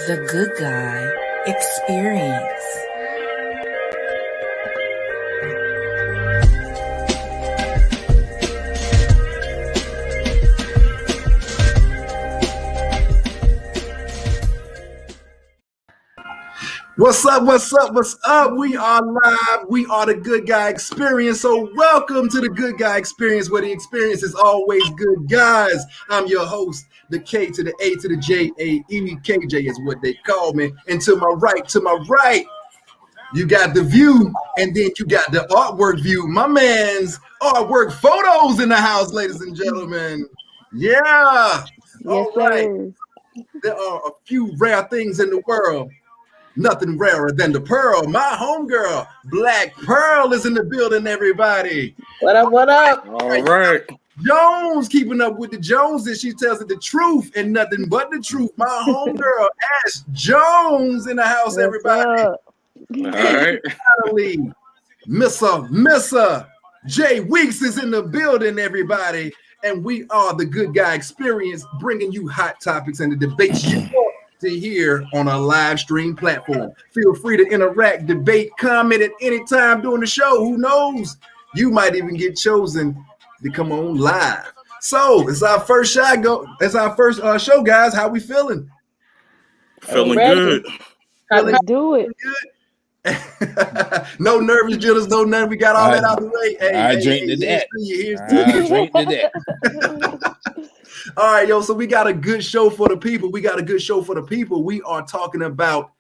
The Good Guy Experience. What's up? What's up? What's up? We are live. We are the Good Guy Experience. So welcome to the Good Guy Experience, where the experience is always good guys. I'm your host, the K to the A to the J, A-E, KJ is what they call me. And to my right, you got the view, and then you got the artwork view. My man's artwork photos in the house, ladies and gentlemen. Yeah. Yes, All right. sir. There are a few rare things in the world. Nothing rarer than the Pearl. My homegirl, Black Pearl, is in the building, everybody. What up, what up? All right. Jones, keeping up with the Joneses. She tells it the truth and nothing but the truth. My homegirl, Ash Jones, in the house, everybody. Up? All right. Finally, Missa Jay Weeks is in the building, everybody. And we are the Good Guy Experience, bringing you hot topics and the debates you want to hear on a live stream platform. Feel free to interact, debate, comment at any time during the show. Who knows? You might even get chosen to come on live. So it's our first show. It's our first show, guys. How we feeling? Feeling good. Let's do it. No nervous jitters, no nothing. We got all that out of the way. I drink to that. I drink to that. All right, yo. So we got a good show for the people. We are talking about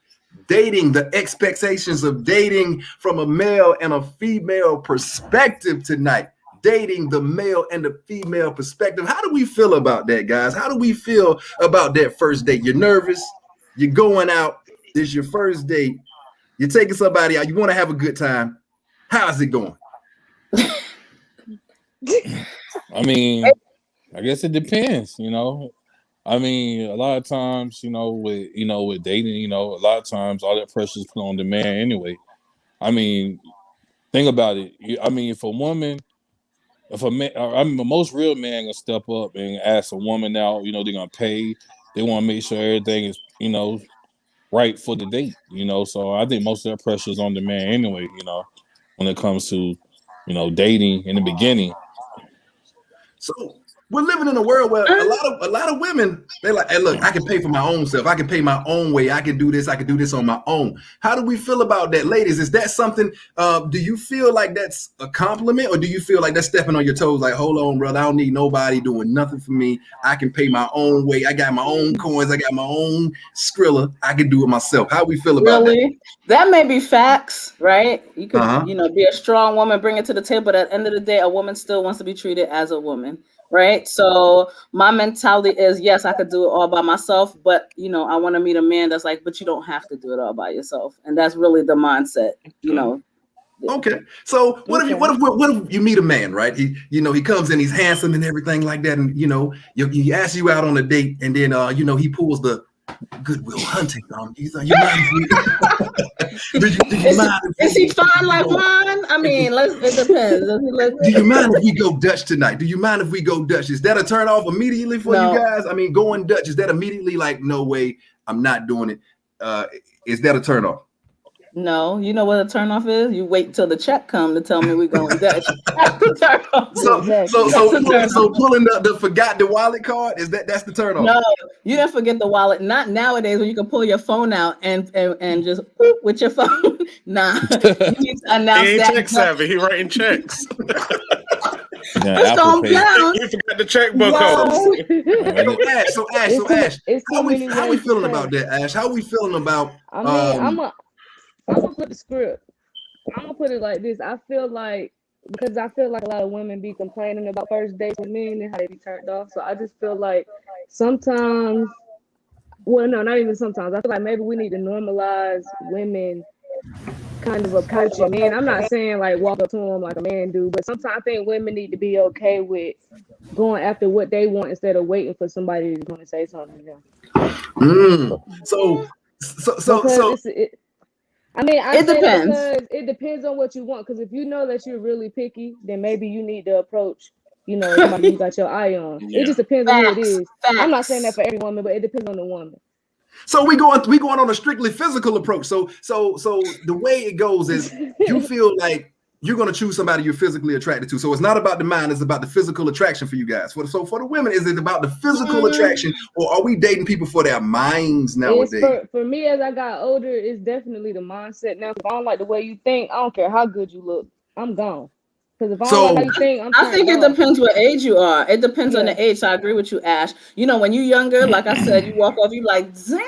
dating, the expectations of dating from a male and a female perspective tonight. Dating the male and the female perspective. How do we feel about that, guys? How do we feel about that first date? You're nervous. You're going out. This is your first date. You're taking somebody out. You want to have a good time. How's it going? I mean, I guess it depends, I mean, a lot of times, with dating, a lot of times all that pressure is put on the man anyway. I mean, think about it. I mean, if a man, most real man gonna step up and ask a woman out, they're gonna pay. They want to make sure everything is, right for the date, So I think most of that pressure is on the man anyway, when it comes to, dating in the beginning. So we're living in a world where a lot of women, they're like, hey, look, I can pay for my own self. I can pay my own way. I can do this on my own. How do we feel about that, ladies? Is that something, do you feel like that's a compliment, or do you feel like that's stepping on your toes? Like, hold on, brother, I don't need nobody doing nothing for me. I can pay my own way. I got my own coins. I got my own Skrilla. I can do it myself. How we feel about that? That may be facts, right? You could, be a strong woman, bring it to the table, but at the end of the day, a woman still wants to be treated as a woman. Right. So my mentality is, yes, I could do it all by myself, but, I want to meet a man that's like, but you don't have to do it all by yourself. And that's really the mindset, Okay. So what if you meet a man, right? He comes in, he's handsome and everything like that. And, he asks you out on a date, and then, he pulls the Goodwill Hunting on you. You mind is he fine like mine? I mean, it depends. Do you mind if we go Dutch tonight? Is that a turn off immediately for you guys? I mean, going Dutch, is that immediately like, no way, I'm not doing it? Is that a turn off? No, you know what a turn off is? You wait till the check come to tell me we're going Dutch. So pulling the forgot the wallet card, that's the turn off? No, you didn't forget the wallet. Not nowadays when you can pull your phone out and just with your phone. Nah, you need to announce he ain't that. Check savvy. He writing checks. It's going down. You forgot the checkbook. So Ash, how we feeling about that, Ash? How we feeling about? I'm gonna put the script. I'm gonna put it like this. I feel like a lot of women be complaining about first dates with men and how they be turned off. So I just feel like sometimes, well, no, not even sometimes. I feel like maybe we need to normalize women kind of approaching men. I'm not saying like walk up to them like a man do, but sometimes I think women need to be okay with going after what they want instead of waiting for somebody to going to say something to them. It depends. It depends on what you want. Because if you know that you're really picky, then maybe you need to approach, somebody you got your eye on. Yeah. It just depends on who it is. I'm not saying that for every woman, but it depends on the woman. So we going on a strictly physical approach. So the way it goes is you feel like you're going to choose somebody you're physically attracted to. So it's not about the mind, it's about the physical attraction for you guys. So for the women, is it about the physical attraction, or are we dating people for their minds nowadays? For me, as I got older, it's definitely the mindset now. If I don't like the way you think, I don't care how good you look, I'm gone. Because if I don't like how you think, I think it depends what age you are. It depends on the age. So I agree with you, Ash. You know, when you're younger, like I said, you walk off, you like, damn.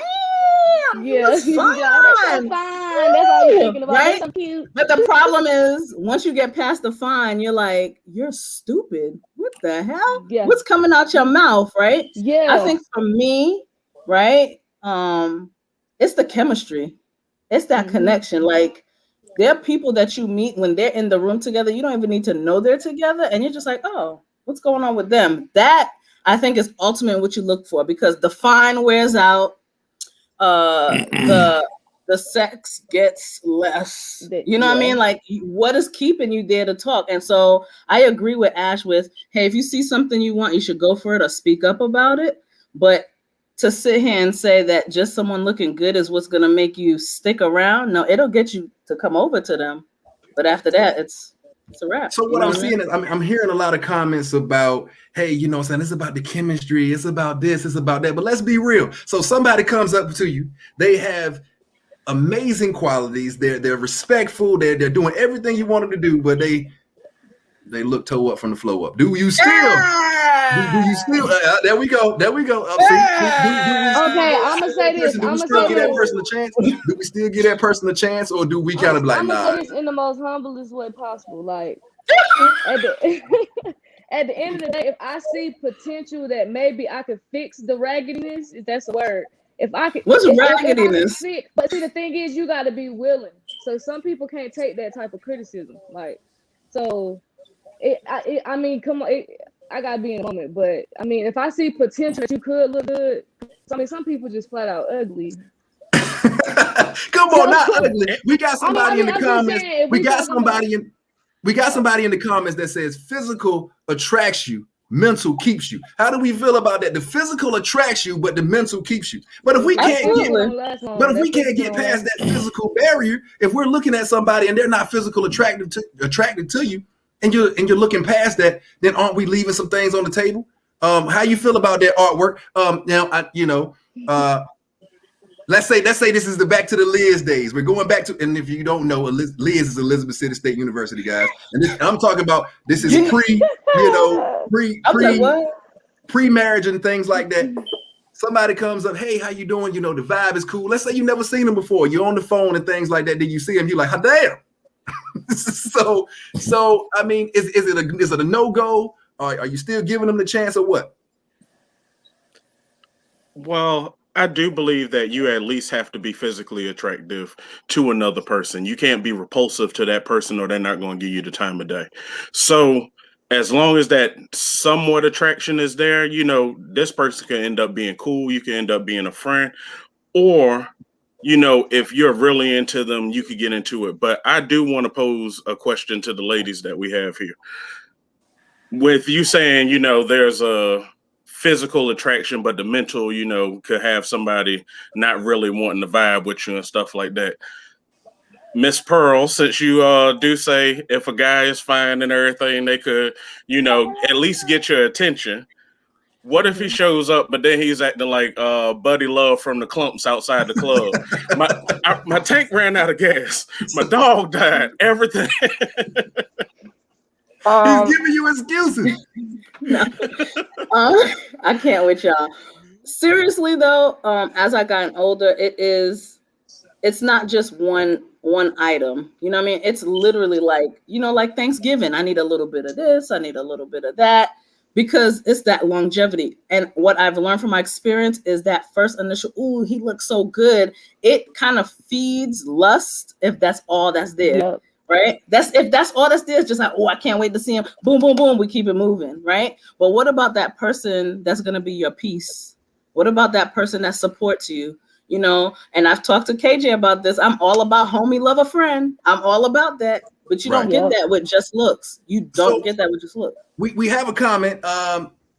Yeah, that's so fine. That's all you're thinking about. Right? That's so cute. But the problem is, once you get past the fine, you're like, you're stupid. What the hell? Yeah. What's coming out your mouth, right? Yeah. I think for me, right, it's the chemistry. It's that connection. Like, there are people that you meet when they're in the room together. You don't even need to know they're together, and you're just like, oh, what's going on with them? That I think is ultimate what you look for, because the fine wears out. The sex gets less. You know what I mean? Like, what is keeping you there to talk? And so I agree with Ash with, hey, if you see something you want, you should go for it or speak up about it. But to sit here and say that just someone looking good is what's gonna make you stick around, no, it'll get you to come over to them. But after that, it's a wrap. So what I'm seeing is I'm hearing a lot of comments about, hey, you know what I'm saying, it's about the chemistry, it's about this, it's about that. But let's be real. So somebody comes up to you, they have amazing qualities, they're respectful, they're doing everything you want them to do, but they look toe up from the flow up. Do you still? Do you still? There we go. Okay, I'm gonna say this. Do we still give that person a chance? Do we still give that person a chance, or do we kind of like, I'm nah? gonna say this in the most humblest way possible. Like, at the end of the day, if I see potential that maybe I could fix the raggediness, if that's the word. If I could, what's raggediness? But see, the thing is, you got to be willing. So some people can't take that type of criticism. Like, so. I mean, come on, I gotta be in the moment, but I mean, if I see potential that you could look good, I mean, some people just flat out ugly. Come on, not ugly. We got somebody in the comments. We got somebody in the comments that says physical attracts you, mental keeps you. How do we feel about that? The physical attracts you, but the mental keeps you. But if we can't get past that physical barrier, if we're looking at somebody and they're not physical attracted to you, and you're looking past that, then aren't we leaving some things on the table? How you feel about that artwork? Let's say this is the back to the Liz days. We're going back to, and if you don't know, Liz is Elizabeth City State University, guys. And I'm talking about, this is pre-marriage and things like that. Somebody comes up, hey, how you doing? You know, the vibe is cool. Let's say you've never seen them before. You're on the phone and things like that. Then you see him, you're like, how damn. So I mean, is it a no-go? Are you still giving them the chance, or what? Well, I do believe that you at least have to be physically attractive to another person. You can't be repulsive to that person, or they're not going to give you the time of day. So as long as that somewhat attraction is there, you know, this person can end up being cool. You can end up being a friend, or you know, if you're really into them, you could get into it. But I do want to pose a question to the ladies that we have here. With you saying, you know, there's a physical attraction, but the mental, you know, could have somebody not really wanting to vibe with you and stuff like that. Miss Pearl, since you do say if a guy is fine and everything, they could, you know, at least get your attention. What if he shows up, but then he's acting like Buddy Love from the Clumps outside the club? My tank ran out of gas. My dog died. Everything. He's giving you excuses. No. I can't with y'all. Seriously though, as I gotten older, it's not just one item. You know what I mean? It's literally like, you know, like Thanksgiving. I need a little bit of this. I need a little bit of that. Because it's that longevity. And what I've learned from my experience is that first initial, ooh, he looks so good. It kind of feeds lust if that's all that's there, yep. Right? If that's all that's there, it's just like, oh, I can't wait to see him. Boom, boom, boom. We keep it moving, right? But what about that person that's going to be your peace? What about that person that supports you? You know, and I've talked to KJ about this. I'm all about homie, love a friend. I'm all about that. But you don't get that with just looks. You don't get that with just looks. We have a comment.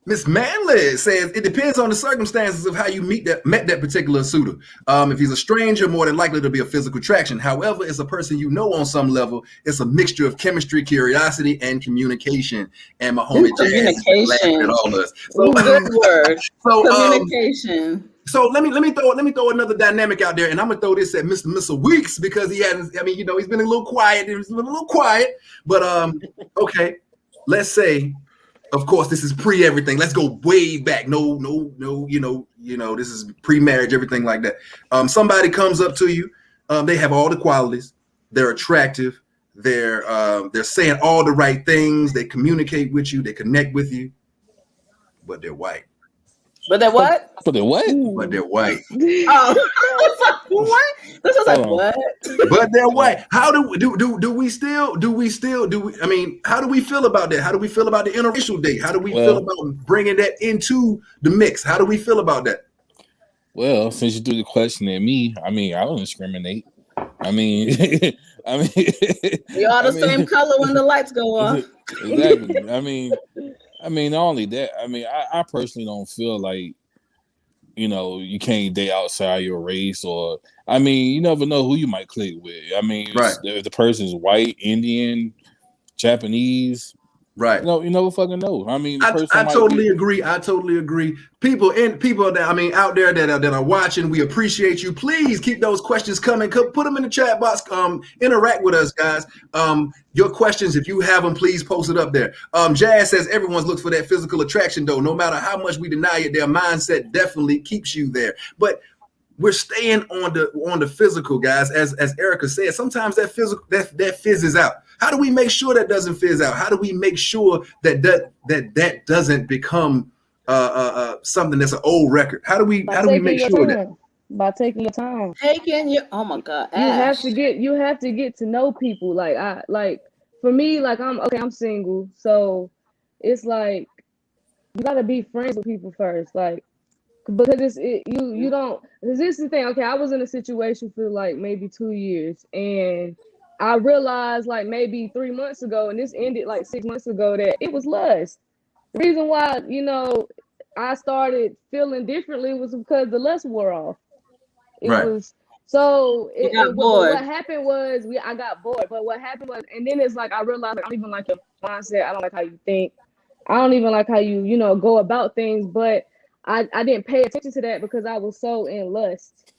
Miss Manley says it depends on the circumstances of how you met that particular suitor. If he's a stranger, more than likely to be a physical attraction. However, it's a person you know on some level. It's a mixture of chemistry, curiosity, and communication. And my homie Jazz is laughing at all us. So good word. So communication. So let me throw another dynamic out there, and I'm gonna throw this at Mr. Weeks because he hasn't. I mean, he's been a little quiet. But okay. Let's say, of course, this is pre everything. Let's go way back. No, this is pre-marriage, everything like that. Somebody comes up to you. They have all the qualities. They're attractive. They're saying all the right things. They communicate with you. They connect with you, but they're white. But they're what? But they're what? But they're white. Oh, what? This is like what? But they're white. How do we I mean, how do we feel about that? How do we feel about the interracial date? How do we feel about bringing that into the mix? How do we feel about that? Well, since you threw the question at me, I mean, I don't discriminate. I mean, we all the same color when the lights go off. Exactly. I mean, not only that. I mean, I personally don't feel like, you can't date outside your race, or I mean, you never know who you might click with. I mean, if the person's white, Indian, Japanese, right? You never fucking know. I mean, I totally agree. I totally agree. People that out there that are watching, we appreciate you. Please keep those questions coming. Put them in the chat box. Interact with us, guys. Your questions, if you have them, please post it up there. Jazz says everyone's looks for that physical attraction, though. No matter how much we deny it, their mindset definitely keeps you there. But we're staying on the physical, guys. As Erica said, sometimes that physical that fizzes out. How do we make sure that doesn't fizz out? How do we make sure that doesn't become something that's an old record? How do we make sure that? By taking your time. Oh my God. You have to get to know people. For me, I'm single, so it's like you gotta be friends with people first. Because you don't. This is the thing. Okay, I was in a situation for maybe 2 years, and I realized maybe 3 months ago, and this ended 6 months ago, that it was lust. The reason why I started feeling differently was because the lust wore off. What happened was I got bored. But what happened was, and then it's I realized I don't even like your mindset. I don't like how you think. I don't even like how you go about things. But I didn't pay attention to that because I was so in lust,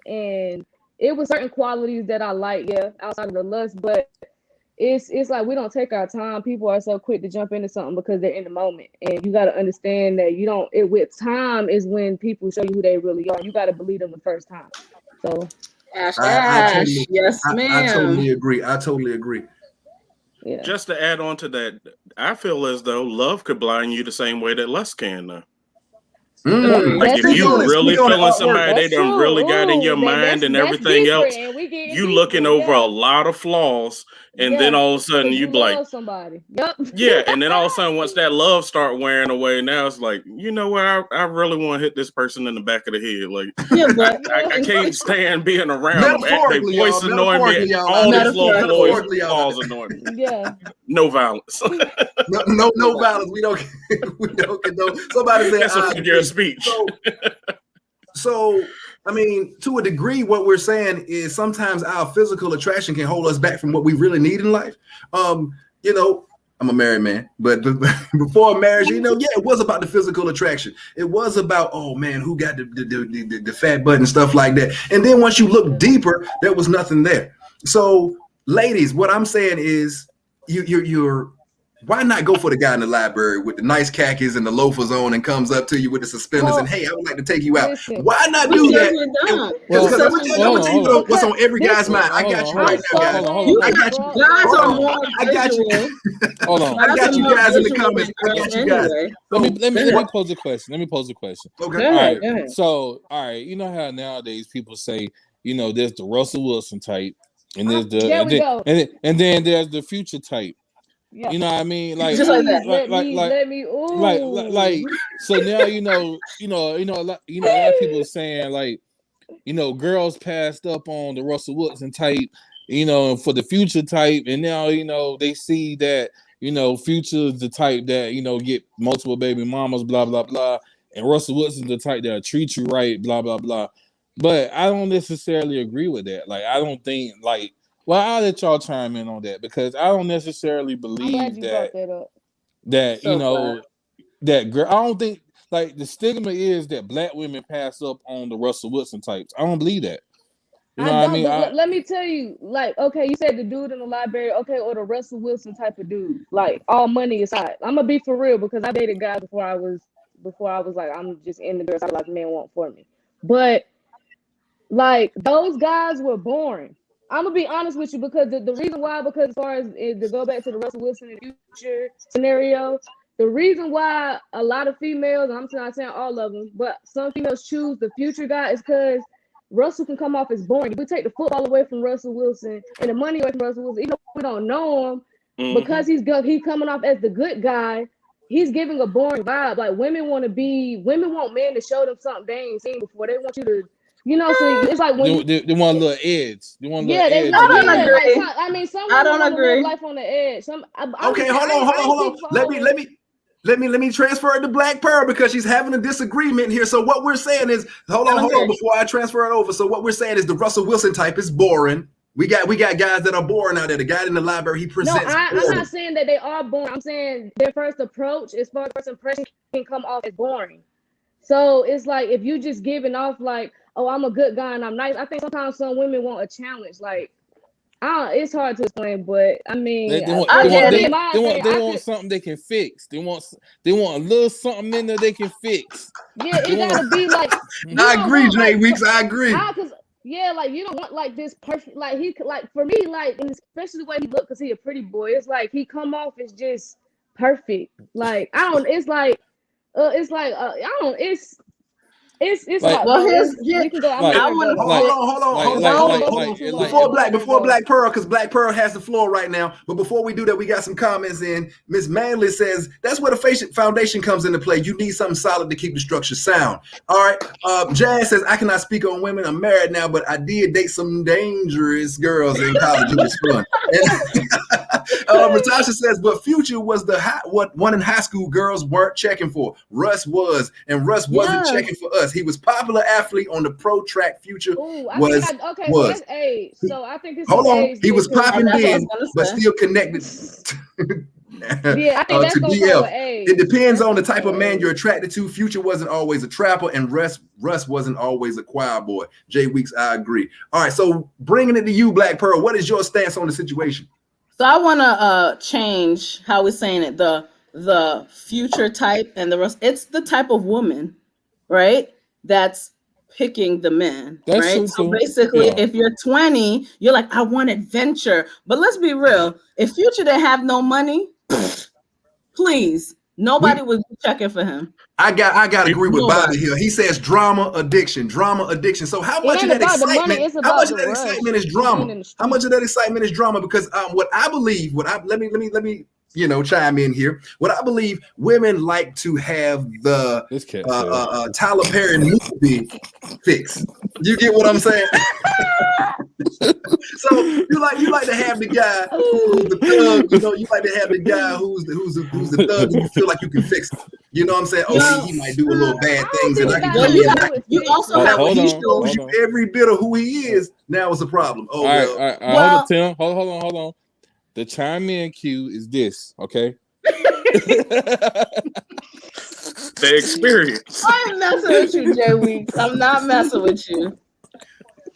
and it was certain qualities that I like, outside of the lust. But it's we don't take our time. People are so quick to jump into something because they're in the moment, and you got to understand that with time is when people show you who they really are. You got to believe them the first time. So, yes, ma'am. I totally agree. Yeah. Just to add on to that, I feel as though love could blind you the same way that lust can, though. If you really feeling somebody, they done really got in your mind and everything else, you looking over a lot of flaws, and then all of a sudden you be like somebody. Yeah, and then all of a sudden once that love start wearing away, now it's like, you know what, I really want to hit this person in the back of the head. I can't stand being around them. Their voice annoying me. All these little flaws annoying me. Yeah. No violence. no violence. We don't condone. Somebody said that's a figure of speech. So I mean, to a degree, what we're saying is sometimes our physical attraction can hold us back from what we really need in life. I'm a married man, but before marriage, it was about the physical attraction. It was about, oh man, who got the fat butt and stuff like that. And then once you look deeper, there was nothing there. So, ladies, what I'm saying is, you're why not go for the guy in the library with the nice khakis and the loafers on and comes up to you with the suspenders and, hey, I would like to take you out. Why not do that? Because I'm going to tell you what's on every guy's mind. I got you right now, guys. I got you. Guys are more visual. Hold on. I got you guys in the comments. I got you guys. Let me pose a question. Okay. All right. So, all right. You know how nowadays people say, there's the Russell Wilson type, and there's and then there's the Future type. Yeah. You know what I mean? Just like that. Let me. Ooh. So now a lot of people are saying girls passed up on the Russell Wilson type, for the Future type, and now they see that you know, Future's the type that, you know, get multiple baby mamas, blah, blah, blah. And Russell Wilson's the type that'll treat you right, blah, blah, blah. But I don't necessarily agree with that. Like, I don't think, like, well, I'll let y'all chime in on that because I don't necessarily believe that, you So know, that girl. I don't think, like, the stigma is that black women pass up on the Russell Wilson types. I don't believe that. You know I what I don't, mean? but let me tell you, like, okay, you said the dude in the library, okay, or the Russell Wilson type of dude. Like, all money aside, I'm gonna be for real because I dated guys before I was like, I'm just in the girls I like men want for me. But like those guys were boring. I'm gonna be honest with you because the reason why, because as far as to go back to the Russell Wilson and Future scenario, the reason why a lot of females, I'm not saying all of them, but some females choose the Future guy is because Russell can come off as boring. If we take the football away from Russell Wilson and the money away from Russell Wilson, even though we don't know him, because he's coming off as the good guy, he's giving a boring vibe. Like women want men to show them something they ain't seen before. They want you to, you know, so it's like when they want a little edge. They want a little yeah, edge. I don't agree. like, I mean, some I women don't want to agree. live life on the edge. Okay, hold on. Let me transfer it to Black Pearl because she's having a disagreement here. So what we're saying is, hold on, before I transfer it over. So what we're saying is the Russell Wilson type is boring. We got guys that are boring out there. The guy in the library, he presents. No, I'm not saying that they are boring. I'm saying their first approach, as far as first impression, can come off as boring. So it's like if you just giving off like, oh, I'm a good guy and I'm nice. I think sometimes some women want a challenge. Like, it's hard to explain, but I mean, they want something they can fix. They want a little something in there they can fix. Yeah, it gotta be like. I agree, Jay Weeks. I agree. Yeah, like you don't want like this perfect. Like he like for me, like and especially the way he look, because he a pretty boy. It's like he come off as just perfect. Like I don't. It's like I don't. It's like, hard. Well, We can go. Hold on. Before Black Pearl, because Black Pearl has the floor right now. But before we do that, we got some comments in. Miss Manley says that's where the foundation comes into play. You need something solid to keep the structure sound. All right. Jazz says I cannot speak on women. I'm married now, but I did date some dangerous girls in college. It was fun. Natasha says, but Future was what one in high school girls weren't checking for. Russ was, and Russ wasn't checking for us. He was popular athlete on the pro track. Future was. So I think it's hold on. He was popping then, but still connected. Yeah, I think that's gonna come with age. It depends on the type of man you're attracted to. Future wasn't always a trapper, and Russ wasn't always a choir boy. Jay Weeks, I agree. All right, so bringing it to you, Black Pearl, what is your stance on the situation? So I want to change how we're saying it. The Future type and the rest. It's the type of woman, right? That's picking the man, that's right? True, so basically, if you're 20, you're like, I want adventure. But let's be real. If Future didn't have no money, please, nobody would be checking for him. I got to agree with Bobby here. He says drama addiction. So how much of that excitement? How much of that excitement is drama? How much of that excitement is drama? Because let me chime in here. What I believe, women like to have the Tyler Perry movie fix. You get what I'm saying? So you like to have the guy who's the thug. You like to have the guy who's the thug. You feel like you can fix it. You know what I'm saying? He might do a little bad things, and I can come in. You also have when he shows you every bit of who he is. Now it's a problem. All right. Hold on, Tim. Hold on. The chime in cue is this, okay? The experience. I'm messing with you, Jay Weeks. I'm not messing with you.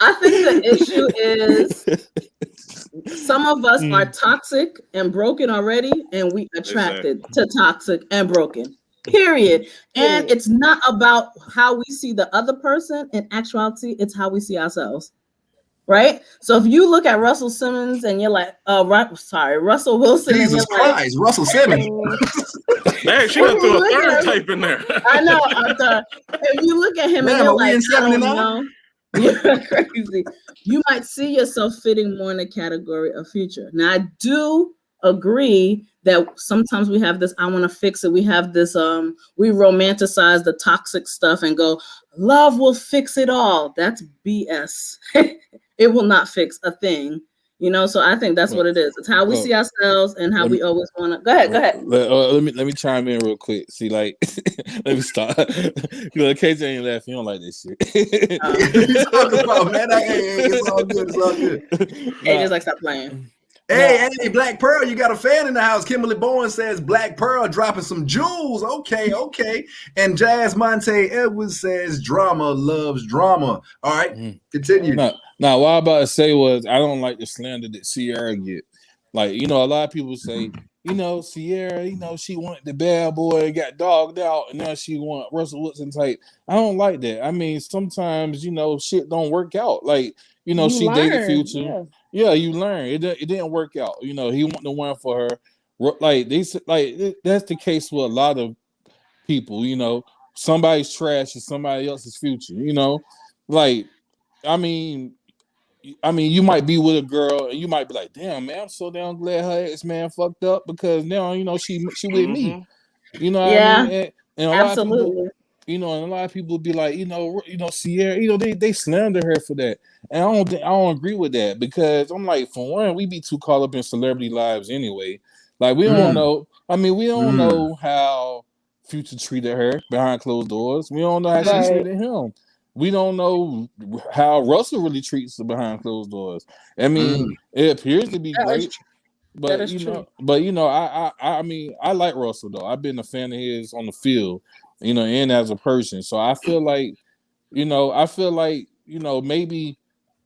I think the issue is some of us are toxic and broken already, and we attracted to toxic and broken. Period. And it's not about how we see the other person. In actuality, it's how we see ourselves. Right? So if you look at Russell Simmons and you're like, Russell Wilson. Jesus Christ, Russell Simmons. Man, she went through a third type in there. I know. If you look at him and you're like, I don't know. You're crazy. You might see yourself fitting more in the category of Future. Now, I do agree that sometimes we have this, I want to fix it. We have this, we romanticize the toxic stuff and go, love will fix it all. That's BS. It will not fix a thing. You know, so I think that's what it is. It's how we see ourselves and how we always want to. Go ahead. Let me chime in real quick. See, like, let me stop. KJ ain't laughing. You don't like this shit. You talking about, man? It's all good. It's all good. KJ's like, stop playing. Hey, Black Pearl, you got a fan in the house. Kimberly Bowen says Black Pearl dropping some jewels. Okay. And Jazz Monte Edwards says drama loves drama. All right, continue. Now, what I about to say was I don't like the slander that Sierra get. Like, you know, a lot of people say, you know, Sierra, you know, she wanted the bad boy, got dogged out, and now she want Russell Wilson type. I don't like that. I mean, sometimes, you know, shit don't work out. Like, you know, she dated Future. Yeah, you learn. It didn't work out. You know, he want the one for her. Like that's the case with a lot of people. You know, somebody's trash is somebody else's future. You know, like I mean, you might be with a girl and you might be like, damn man, I'm so damn glad her ex man fucked up because now you know she with me. You know what I mean? And a lot of people, you know, and a lot of people would be like, you know, Sierra, you know, they slander her for that, and I don't agree with that because I'm like, for one, we be too caught up in celebrity lives anyway. Like we don't know. I mean, we don't know how Future treated her behind closed doors. We don't know how she treated him. We don't know how Russell really treats her behind closed doors. I mean, it appears to be great. But you know, I mean, I like Russell though. I've been a fan of his on the field, you know, and as a person. So I feel like, you know, maybe,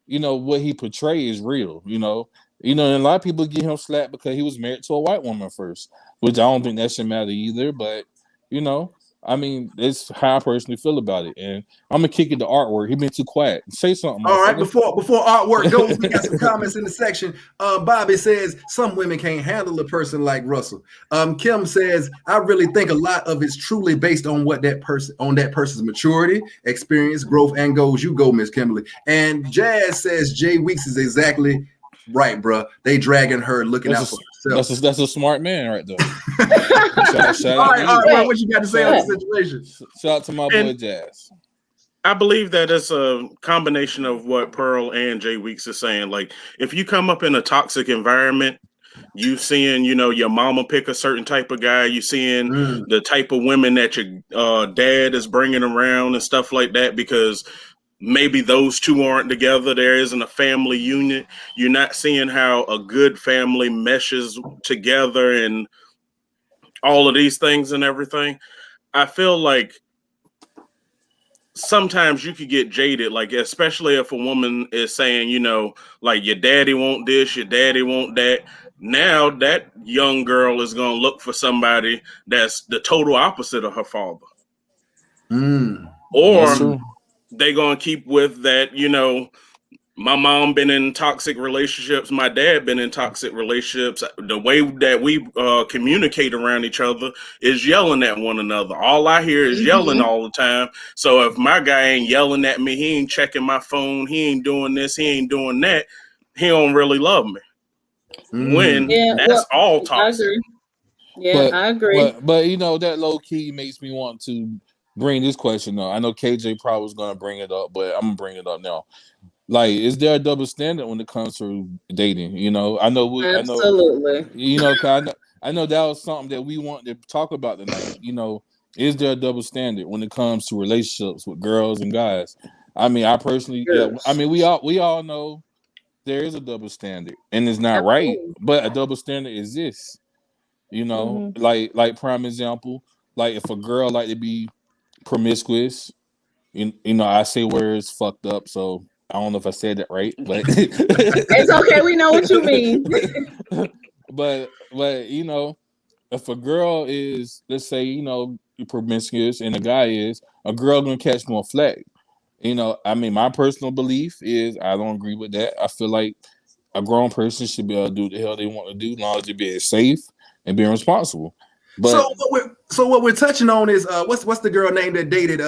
you know, what he portrays is real, you know. And a lot of people give him slack because he was married to a white woman first, which I don't think that should matter either. But, you know, I mean, it's how I personally feel about it. And I'm gonna kick it to artwork. He been too quiet. Say something. All right, before artwork goes, we got some comments in the section. Bobby says some women can't handle a person like Russell. Kim says, I really think a lot of it's truly based on that person's maturity, experience, growth, and goals. You go, Miss Kimberly. And Jazz says Jay Weeks is exactly right, bro. They dragging her looking out for herself. That's a smart man right there. Shout all right, what you got to say on the situation? Shout out to my boy Jazz. I believe that it's a combination of what Pearl and Jay Weeks is saying. Like, if you come up in a toxic environment, you seeing, you know, your mama pick a certain type of guy, you seeing the type of women that your dad is bringing around and stuff like that, because maybe those two aren't together. There isn't a family unit. You're not seeing how a good family meshes together and all of these things and everything. I feel like sometimes you could get jaded, like especially if a woman is saying, you know, like your daddy want this, your daddy want that. Now that young girl is going to look for somebody that's the total opposite of her father. Or they going to keep with that, you know, my mom been in toxic relationships. My dad been in toxic relationships. The way that we communicate around each other is yelling at one another. All I hear is yelling all the time. So if my guy ain't yelling at me, he ain't checking my phone, he ain't doing this, he ain't doing that, he don't really love me. When that's all toxic. I agree. But you know, that low key makes me want to bring this question up. I know KJ probably was going to bring it up, but I'm going to bring it up now. Like, is there a double standard when it comes to dating? You know, absolutely. You know, I know that was something that we wanted to talk about tonight. You know, is there a double standard when it comes to relationships with girls and guys? I mean, I personally, I mean, we all know there is a double standard, and it's not right, but a double standard exists. You know, like prime example, like if a girl like to be promiscuous, you know, I say words fucked up, so I don't know if I said that right, but it's okay. We know what you mean. but you know, if a girl is, let's say, you know, promiscuous and a guy is, a girl gonna catch more flack. You know, I mean, my personal belief is I don't agree with that. I feel like a grown person should be able to do the hell they want to do, as long as they're being safe and being responsible. But so what we're touching on is what's the girl name that dated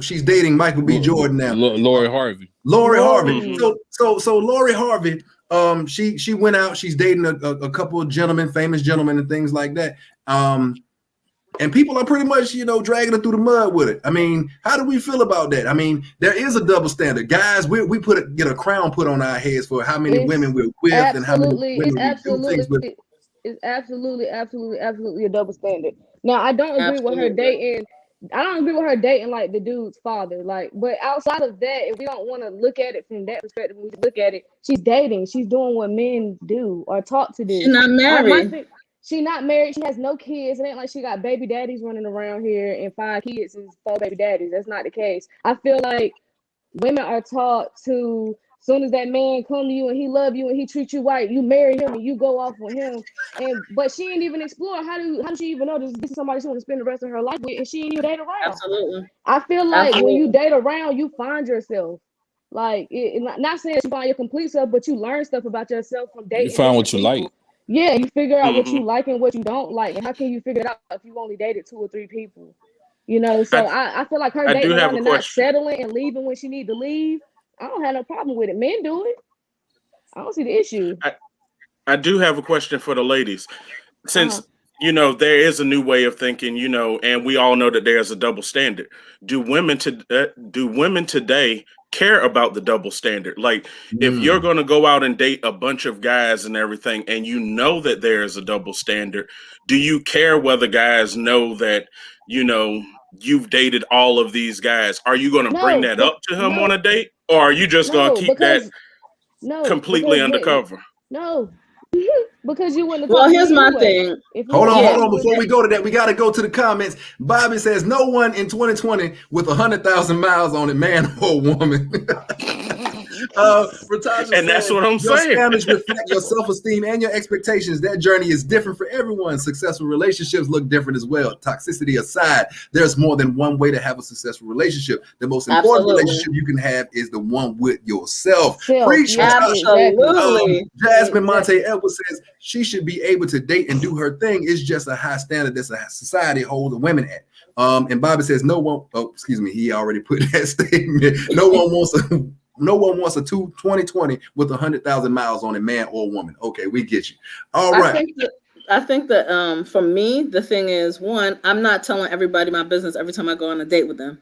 she's dating Michael B. Jordan now? Lori Harvey. Lori Harvey. So Lori Harvey, she went out, she's dating a couple of gentlemen, famous gentlemen and things like that. And people are pretty much, dragging it through the mud with it. I mean, how do we feel about that? I mean, there is a double standard. Guys, we get a crown put on our heads for how many women we're with and how many women we do things with. It's absolutely a double standard. Now, I don't agree with her dating. I don't agree with her dating like the dude's father. Like, but outside of that, if we don't want to look at it from that perspective, we look at it. She's dating. She's doing what men do or taught to do. She's not married. She's not married. She has no kids. It ain't like she got baby daddies running around here and 5 kids and 4 baby daddies. That's not the case. I feel like women are taught to, soon as that man come to you and he love you and he treat you right, you marry him and you go off with him. But she ain't even explore how does she even know this is somebody she want to spend the rest of her life with, and she ain't even date around. Absolutely. I feel like when you date around, you find yourself. Like, not saying you find your complete self, but you learn stuff about yourself from dating. You find what you like. Yeah, you figure out what you like and what you don't like, and how can you figure it out if you only dated 2 or 3 people? So I feel like her dating around and not settling and leaving when she need to leave, I don't have no problem with it. Men do it. I don't see the issue. I do have a question for the ladies. Since there is a new way of thinking, and we all know that there's a double standard. Do women today care about the double standard? Like, if you're going to go out and date a bunch of guys and everything, and you know that there is a double standard, do you care whether guys know that, you've dated all of these guys? Are you going to bring that up to him on a date, or are you just going to keep that completely undercover? No. Because you wouldn't. Well, here's my thing. Hold on. Before we go to that, we got to go to the comments. Bobby says, no one in 2020 with 100,000 miles on it, man or woman. And that's what I'm saying. Your standards reflect your self-esteem and your expectations. That journey is different for everyone. Successful relationships look different as well. Toxicity aside, there's more than one way to have a successful relationship. The most important relationship you can have is the one with yourself. Preach. Absolutely. Jasmine Monte Edwards says she should be able to date and do her thing. It's just a high standard that society holds the women at. And Bobby says, no one. Oh, excuse me. He already put that statement. No one wants a 2020 with 100,000 miles on it, man or woman. Okay, we get you. All right. I think that for me, the thing is, one, I'm not telling everybody my business every time I go on a date with them.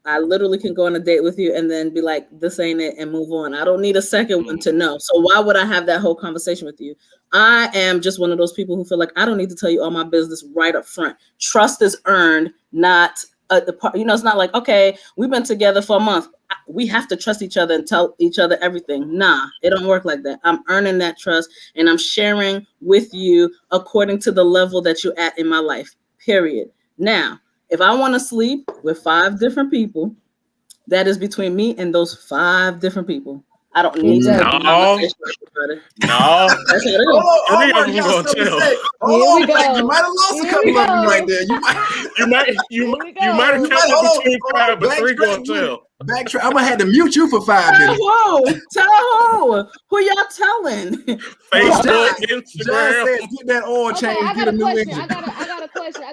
I literally can go on a date with you and then be like, this ain't it, and move on. I don't need a second one to know. So why would I have that whole conversation with you? I am just one of those people who feel like I don't need to tell you all my business right up front. Trust is earned, not it's not like, okay, we've been together for a month, we have to trust each other and tell each other everything. Nah, it don't work like that. I'm earning that trust and I'm sharing with you according to the level that you're at in my life, period. Now, if I want to sleep with 5 different people, that is between me and those 5 different people. I don't need to have a conversation about it. No. That's what it is. You might have lost a couple of them right there. You might have kept between 5, but 3 going to tell. Backtrack. I'm gonna have to mute you for 5 minutes. Tell who y'all telling? Facebook, Instagram. Says, get that oil change. I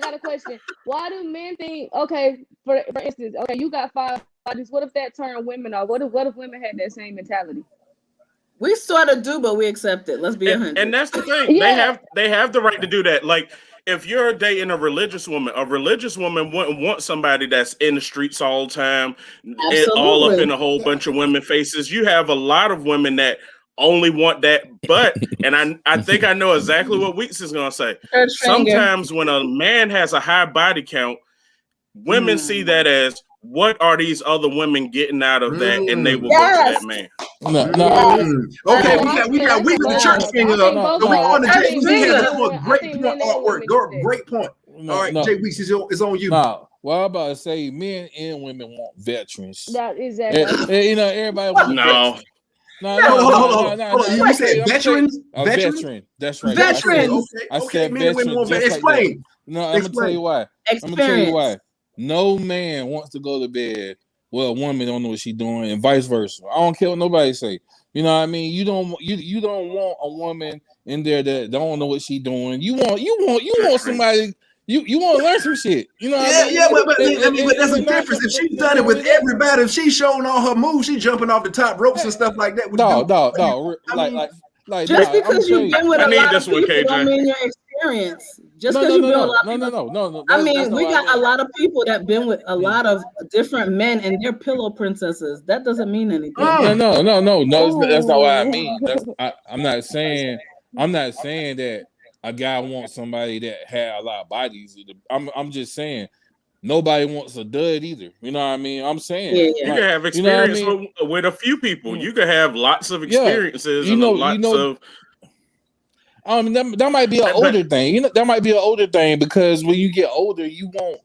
got a question. Why do men think? Okay, for instance, okay, you got 5 bodies. What if that turned women off? What if women had that same mentality? We sort of do, but we accept it. Let's be 100. And that's the thing. Yeah. They have the right to do that. Like, if you're dating a religious woman wouldn't want somebody that's in the streets all the time, all up in a whole bunch of women faces. You have a lot of women that only want that. But, and I think I know exactly what Weeks is going to say. Sometimes when a man has a high body count, women see that as, what are these other women getting out of that? And they will go to that man. Okay, we got Weeks the church finger up. So we on to Jay Weeks. He has a great point artwork. Great point. All right, Jay Weeks, it's on you. Well, I'm about to say men and women want veterans. That is exactly. Everybody wants veterans. No. You said veterans? Veteran. That's right. Veterans. I said veterans. Explain. No, I'm gonna tell you why. No man wants to go to bed. Well, a woman don't know what she's doing, and vice versa. I don't care what nobody say. You know what I mean? You don't want a woman in there that don't know what she's doing. You want somebody. You want to learn some shit. You know what I mean? Yeah, but there's a difference. If she's done it with everybody, if she's showing all her moves, she's jumping off the top ropes and stuff like that. No. Like just because you've been with a lot of people don't mean your experience. Just because you build a lot no. I mean, we got a lot of people that been with a lot of different men and they're pillow princesses. That doesn't mean anything. No. That's not what I mean. I'm not saying that a guy wants somebody that had a lot of bodies. I'm just saying nobody wants a dud either. You know what I mean? I'm saying Yeah. You can have experience with a few people. You can have lots of experiences of. That might be an older thing. That might be an older thing because when you get older, you don't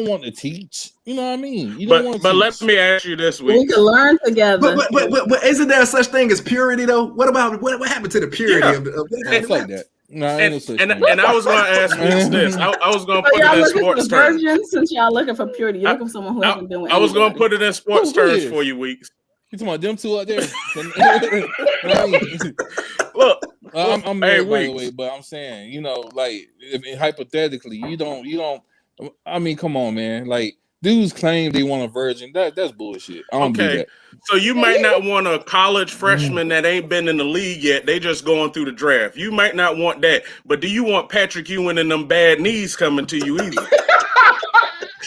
want to teach. You know what I mean? You don't want to But teach. let me ask you this We can learn together. But isn't there such thing as purity though? What about what happened to the purity of it's like that? No, and I was going to ask this. I was going to put it in sports terms. Since y'all looking for purity, you're looking for someone who hasn't been with I was going to put it in sports terms for you, Weeks. You talking about them two out there? Look, I'm married, by the way, but I'm saying, like, hypothetically, you don't. I mean, come on, man. Like, dudes claim they want a virgin. That's bullshit. I don't believe that. So you might not want a college freshman that ain't been in the league yet. They just going through the draft. You might not want that. But do you want Patrick Ewing and them bad knees coming to you either?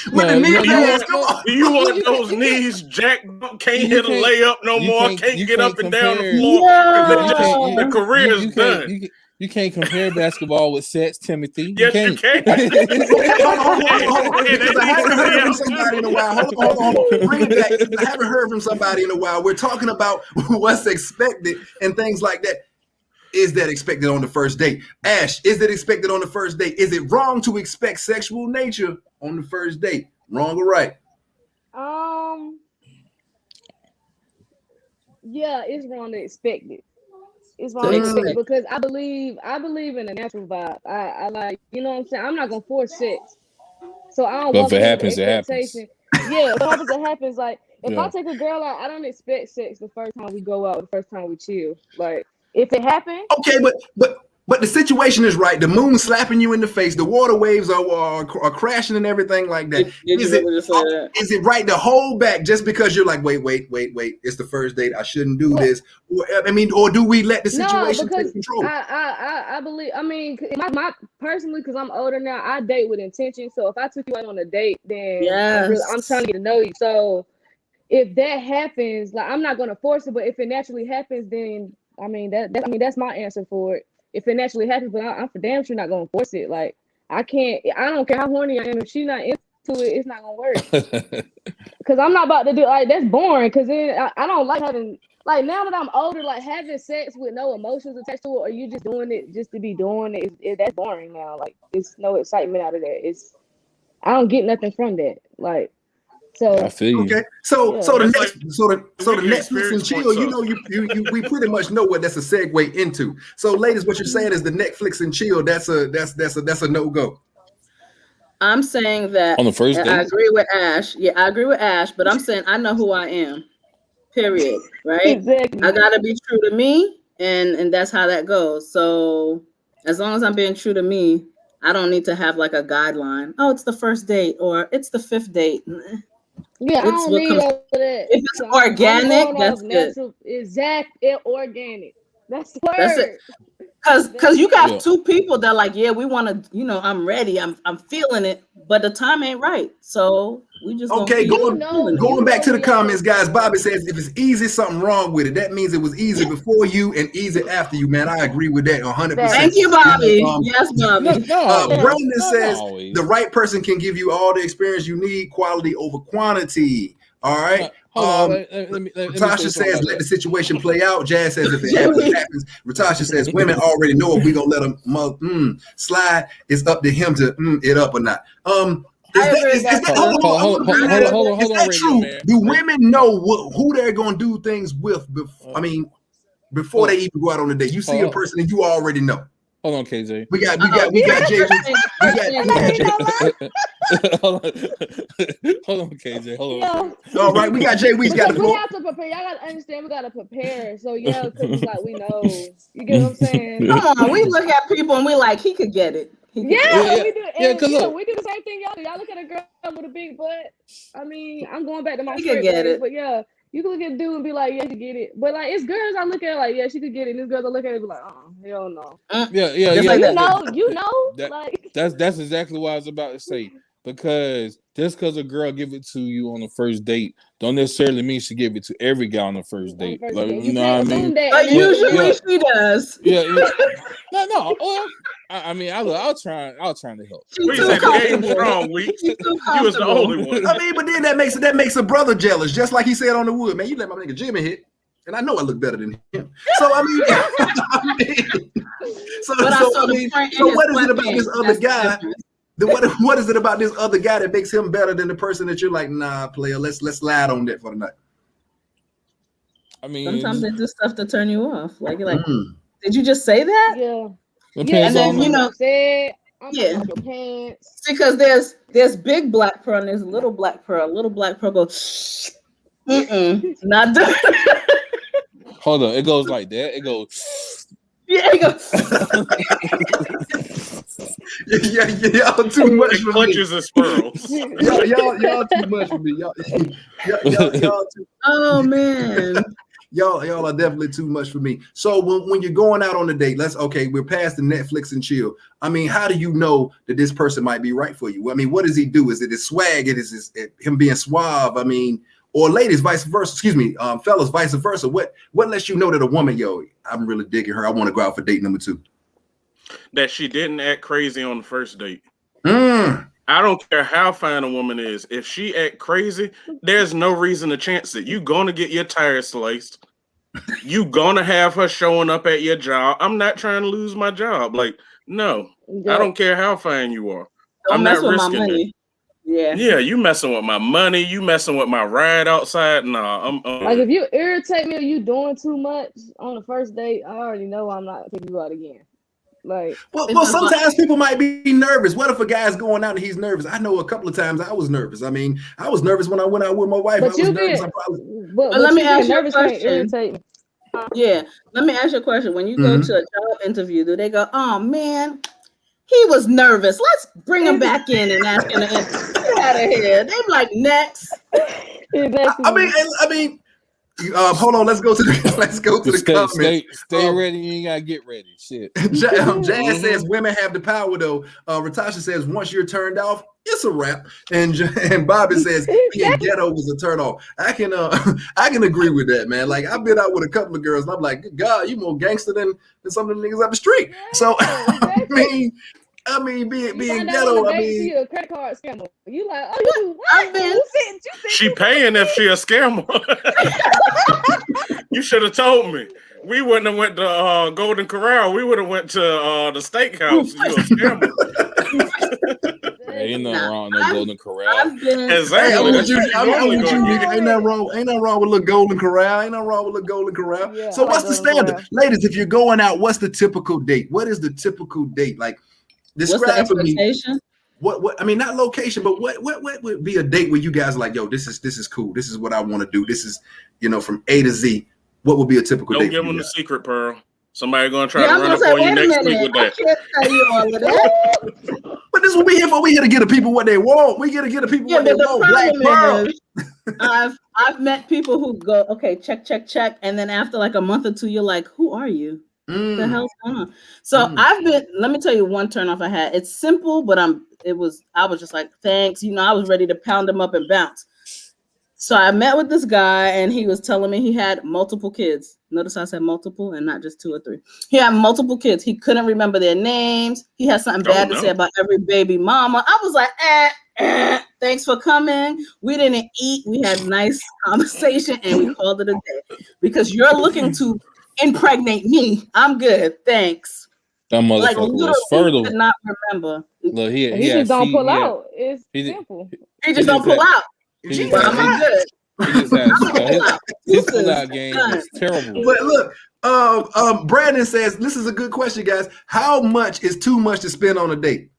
Do you want those knees jacked up, can't hit a layup no more, can't get up and down the floor? The career is done. You can't compare basketball with sex, Timothy. Yes, you can. I haven't heard from somebody in a while. Hold on. Bring it back. I haven't heard from somebody in a while. We're talking about what's expected and things like that. Is that expected on the first date? Ash, is it expected on the first date? Is it wrong to expect sexual nature on the first date? Wrong or right? Yeah, it's wrong to expect it. It's wrong to expect it because I believe in a natural vibe. I like, you know what I'm saying? I'm not gonna force sex. So I don't. But if it happens, it happens. Yeah, if it happens, it happens. Like if I take a girl out, I don't expect sex the first time we go out, the first time we chill. Like if it happens, okay, but the situation is right. The moon slapping you in the face. The water waves are crashing and everything like that. Is it right to hold back just because you're like, wait? It's the first date. I shouldn't do this. Or do we let the situation take control? I believe. I mean, my personally, because I'm older now, I date with intention. So if I took you out on a date, then I'm trying to get to know you. So if that happens, like I'm not gonna force it. But if it naturally happens, then that's my answer for it. If it naturally happens, but I'm for damn sure not gonna force it. Like I don't care how horny I am. If she's not into it, it's not gonna work. Because I'm not about to do like that's boring. Because then I don't like having like now that I'm older, like having sex with no emotions attached to it, or you just doing it just to be doing it. That's boring now. Like it's no excitement out of that. I don't get nothing from that. Like. So I feel you. Okay, so the Netflix and chill, we pretty much know what that's a segue into. So, ladies, what you're saying is the Netflix and chill. That's a no go. I'm saying that on the first date. I agree with Ash. Yeah, I agree with Ash, but I'm saying I know who I am. Period. Right? Exactly. I gotta be true to me, and that's how that goes. So as long as I'm being true to me, I don't need to have like a guideline. Oh, it's the first date or it's the fifth date. Yeah, I don't need all that. If it's organic, that's good. Exactly, organic. That's the word. Because you got two people that like, yeah, we want to, I'm ready. I'm feeling it, but the time ain't right. So we just going back to the comments, guys. Bobby says if it's easy, something wrong with it. That means it was easy before you and easy after you, man. I agree with that 100%. Thank you, Bobby. Yes, Bobby. Brandon says the right person can give you all the experience you need, quality over quantity. All right. Ratasha says let the situation play out. Jazz says if it happens. Ratasha says women already know if we gonna let them slide. It's up to him to it up or not. Is that true? Do women know who they're gonna do things with? Before they even go out on a date, you see a person and you already know. Hold on, KJ. We got Jay. Hold on, KJ. Hold on. All right, we got Jay. We have to prepare. Y'all gotta understand. We gotta prepare. So because it's like we know. You get what I'm saying? Come on, we look at people and we like he could get it. We do. And, we do the same thing y'all do. Y'all look at a girl with a big butt. I mean, I'm going back to my shirt days, but You can look at dude and be like, yeah, you get it. But like, it's girls I look at like, yeah, she could get it. And it's girls I look at it and be like, hell no. Yeah. Just like You know, like that's exactly what I was about to say. Because just because a girl give it to you on the first date, don't necessarily mean she give it to every guy on the first date. Like, you know what I mean? But usually she does. Yeah. No. Well, I mean, I was trying to help. We said game strong, weak. You was the only one. I mean, but then that makes a brother jealous, just like he said on the wood, man. You let my nigga Jimmy hit, and I know I look better than him. So I mean, so what is it about this other guy? What is it about this other guy that makes him better than the person that you're like, nah, player, let's slide on that for the night? I mean, sometimes they do stuff to turn you off. Like you're like, did you just say that? Yeah. Depends and then on your pants. Because there's big black pearl and there's little black pearl. Little black pearl goes, not done. Hold on, it goes like that. It goes. Yeah, it goes. yeah, y'all too much for me. Clutches and spurls. y'all too much for me. Y'all too. Oh man. Y'all are definitely too much for me. So when you're going out on a date, we're past the Netflix and chill. I mean, how do you know that this person might be right for you? I mean, what does he do? Is it his swag? Is it him being suave? I mean, or ladies, vice versa. Excuse me, fellas, vice versa. What lets you know that a woman, I'm really digging her. I want to go out for date number 2. That she didn't act crazy on the first date. I don't care how fine a woman is. If she act crazy, there's no reason to chance it. You gonna get your tires sliced. You gonna have her showing up at your job. I'm not trying to lose my job. Like, no, I don't care how fine you are. I'm not risking it. Yeah, you messing with my money. You messing with my ride outside. Nah, I'm like, if you irritate me or you doing too much on the first date, I already know I'm not taking you out again. Like, well, sometimes people might be nervous. What if a guy's going out and he's nervous? I know a couple of times I was nervous. I mean, I was nervous when I went out with my wife. But let me ask you a question. Yeah, let me ask you a question. When you go to a job interview, do they go, "Oh man, he was nervous. Let's bring him back in and ask him to get out of here"? They're like, "Next." I mean. Hold on. Let's go to the comments. Stay ready. You ain't gotta get ready. Shit. Jazz says women have the power though. Ratasha says once you're turned off, it's a wrap. And Bobby says being ghetto was a turn off. I can agree with that, man. Like, I've been out with a couple of girls, and I'm like, God, you more gangster than some of the niggas up the street. So I mean, being ghetto. I mean, you a credit card scammer. You like, oh, what? She paying if she a scammer. You should have told me. We wouldn't have went to Golden Corral. We would have went to the steakhouse. You a scammer. Ain't nothing wrong with no Golden Corral. Ain't nothing wrong with a little Golden Corral. Yeah, so what's the standard, ladies? If you're going out, what's the typical date? What is the typical date like? Describe for me. What I mean, not location, but what would be a date where you guys are like, yo, this is cool. This is what I want to do. This is, from A to Z. What would be a typical date? Don't give them the secret, Pearl. Somebody gonna try to run it for you next week with that. I can't tell you all of that. But this is what we here for. We here to get the people what they want. We here to get the people what they want. I've met people who go, okay, check, and then after like a month or two, you're like, who are you? What the hell's going on? So let me tell you one turnoff I had. It's simple, but I was just like, thanks. I was ready to pound him up and bounce. So I met with this guy and he was telling me he had multiple kids. Notice I said multiple and not just 2 or 3. He had multiple kids. He couldn't remember their names. He had something bad to say about every baby mama. I was like, thanks for coming. We didn't eat. We had nice conversation and we called it a day because you're looking to impregnate me. I'm good. Thanks. That motherfucker was fertile. Could not remember. Look, he just don't pull out. It's simple. He just don't pull out. I'm good. His pull-out game is terrible. But look, Brandon says this is a good question, guys. How much is too much to spend on a date?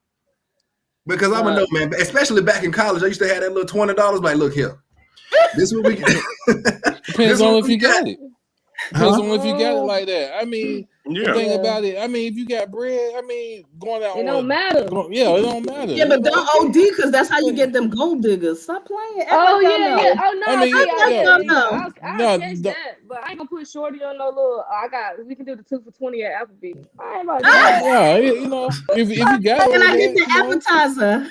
Because I'm a no man, especially back in college. I used to have that little $20. Like, look here, this is what we get. Depends on if you got it. Depends on if you got it like that. I mean, The thing about it, I mean, if you got bread, I mean, going out. It don't matter. It don't matter. Yeah, but don't OD because that's how you get them gold diggers. Stop playing. Oh yeah. Oh no. I mean, I'll catch that, but I ain't gonna put shorty on no little. We can do the 2 for $20 at Applebee's. I ain't about that. Yeah, you know, if you got it, can I get the appetizer?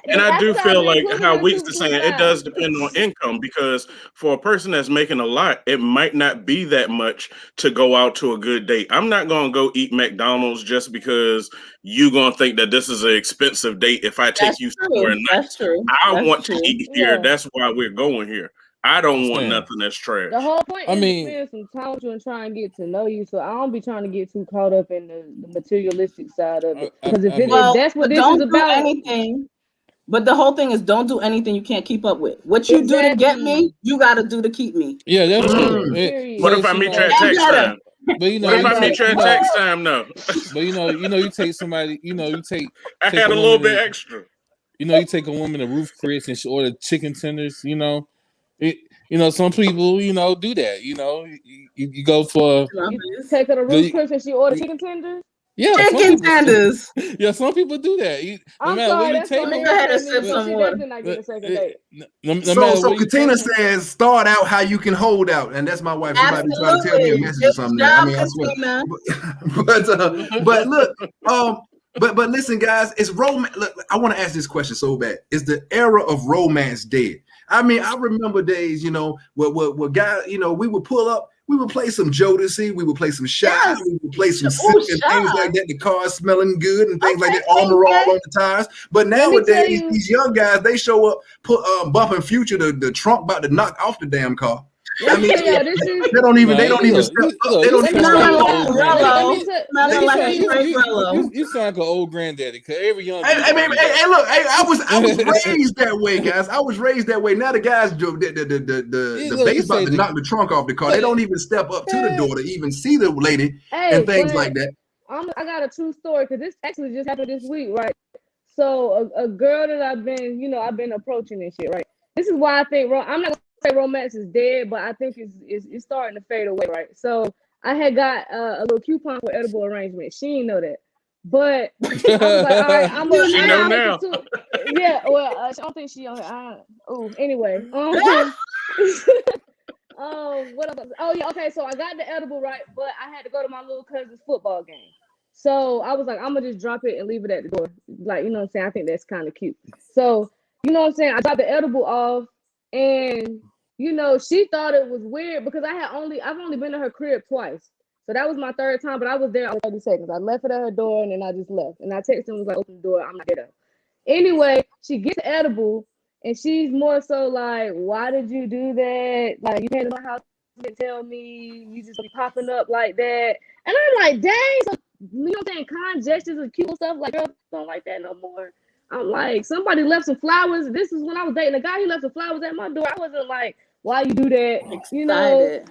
And I do feel like how Weeks is saying, it does depend on income, because for a person that's making a lot, it might not be that much to go out to a good date. I'm not going to go eat McDonald's just because you're going to think that this is an expensive date if I take you somewhere nice. That's true. I want to eat here. Yeah. That's why we're going here. I don't want nothing that's trash. The whole point is to spend some time with you and try and get to know you. So I don't be trying to get too caught up in the materialistic side of it. Because if that's what this is about, anything. But the whole thing is, don't do anything you can't keep up with. What you do to get me, you got to do to keep me. Yeah, that's true. What if I meet you at text time? But you know, what if I meet you at text time? No. But you take somebody. You take. I had a little bit extra. You take a woman to Ruth Chris and she order chicken tenders. Some people do that. You go for. You take her to Ruth Chris and she order chicken tenders. Yeah, chicken tenders. Yeah, some people do that. I'm sorry, that's so go ahead and sip some water. So Katina says, start out how you can hold out, and that's my wife. She might be trying to tell me a message or something. I mean, I swear. But look, but listen, guys, it's romance. Look, I want to ask this question so bad: is the era of romance dead? I mean, I remember days, where guys, we would pull up. We would play some Jodeci, we would play some Shy, we would play some Sip and things like that. The cars smelling good and things like that, armor all on the tires. But nowadays, these young guys, they show up, bumping Future, the trunk about to knock off the damn car. I mean, they don't even step up. They don't even You sound like an old granddaddy, because every young Hey, look, I was raised that way, guys. I was raised that way. Now the guys do the base about to knock the trunk off the car. They don't even step up to the door to even see the lady and things like that. I got a true story, because this actually just happened this week, right? So a girl that I've been approaching and shit, right? This is why I think I'm not say romance is dead, but I think it's starting to fade away, right? So I had got a little coupon for edible arrangement. She didn't know that, but I was like, all right, I'm gonna. She know now. Yeah, well, I don't think she. Anyway. What else? Oh yeah, okay. So I got the edible, right, but I had to go to my little cousin's football game. So I was like, I'm gonna just drop it and leave it at the door. Like, you know what I'm saying? I think that's kind of cute. So, you know what I'm saying? I dropped the edible off, and she thought it was weird because I've only been to her crib twice. So that was my third time, but I was there for 30 seconds. I left it at her door and then I just left. And I texted her and was like, open the door, I'm not there. Anyway, she gets edible and she's more so like, why did you do that? Like, you came to my house and tell me, you just be popping up like that. And I'm like, dang, so, you know what I'm saying? Kind gestures and cute stuff, like, girls don't like that no more. I'm like, somebody left some flowers. This is when I was dating a guy, he left some flowers at my door. I wasn't like, why you do that? Excited.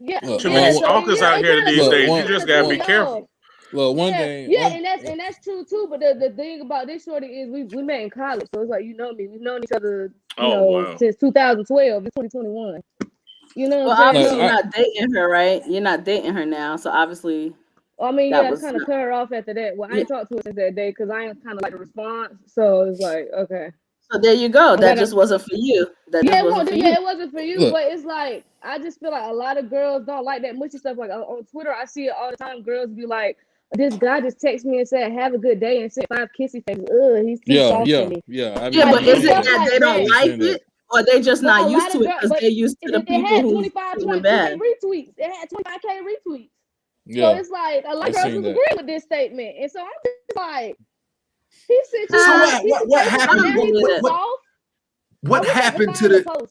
Yeah. Too many stalkers out here these days. You just gotta be careful. Well, one thing. Yeah, and that's true too. But the thing about this shorty is we met in college, so it's like, you know me. We've known each other, since 2012. It's 2021. You know. Well, obviously you're not dating her, right? You're not dating her now, so obviously. I mean, I kind of cut her off after that. Well, I ain't talked to her since that day because I ain't kind of like the response. So it's like, okay. So there you go. That just wasn't for you. It wasn't for you. But it's like, I just feel like a lot of girls don't like that mushy stuff. Like on Twitter, I see it all the time. Girls be like, this guy just texted me and said, have a good day, and sent 5 kissy faces. He's too soft for me. But is it that they don't like it? Or they just not used to it because they're used to the people who's feeling bad. Retweets. It had 25K retweets. Yeah. So it's like a lot of girls agree with this statement. And so I'm just like, he said, what happened? What happened to the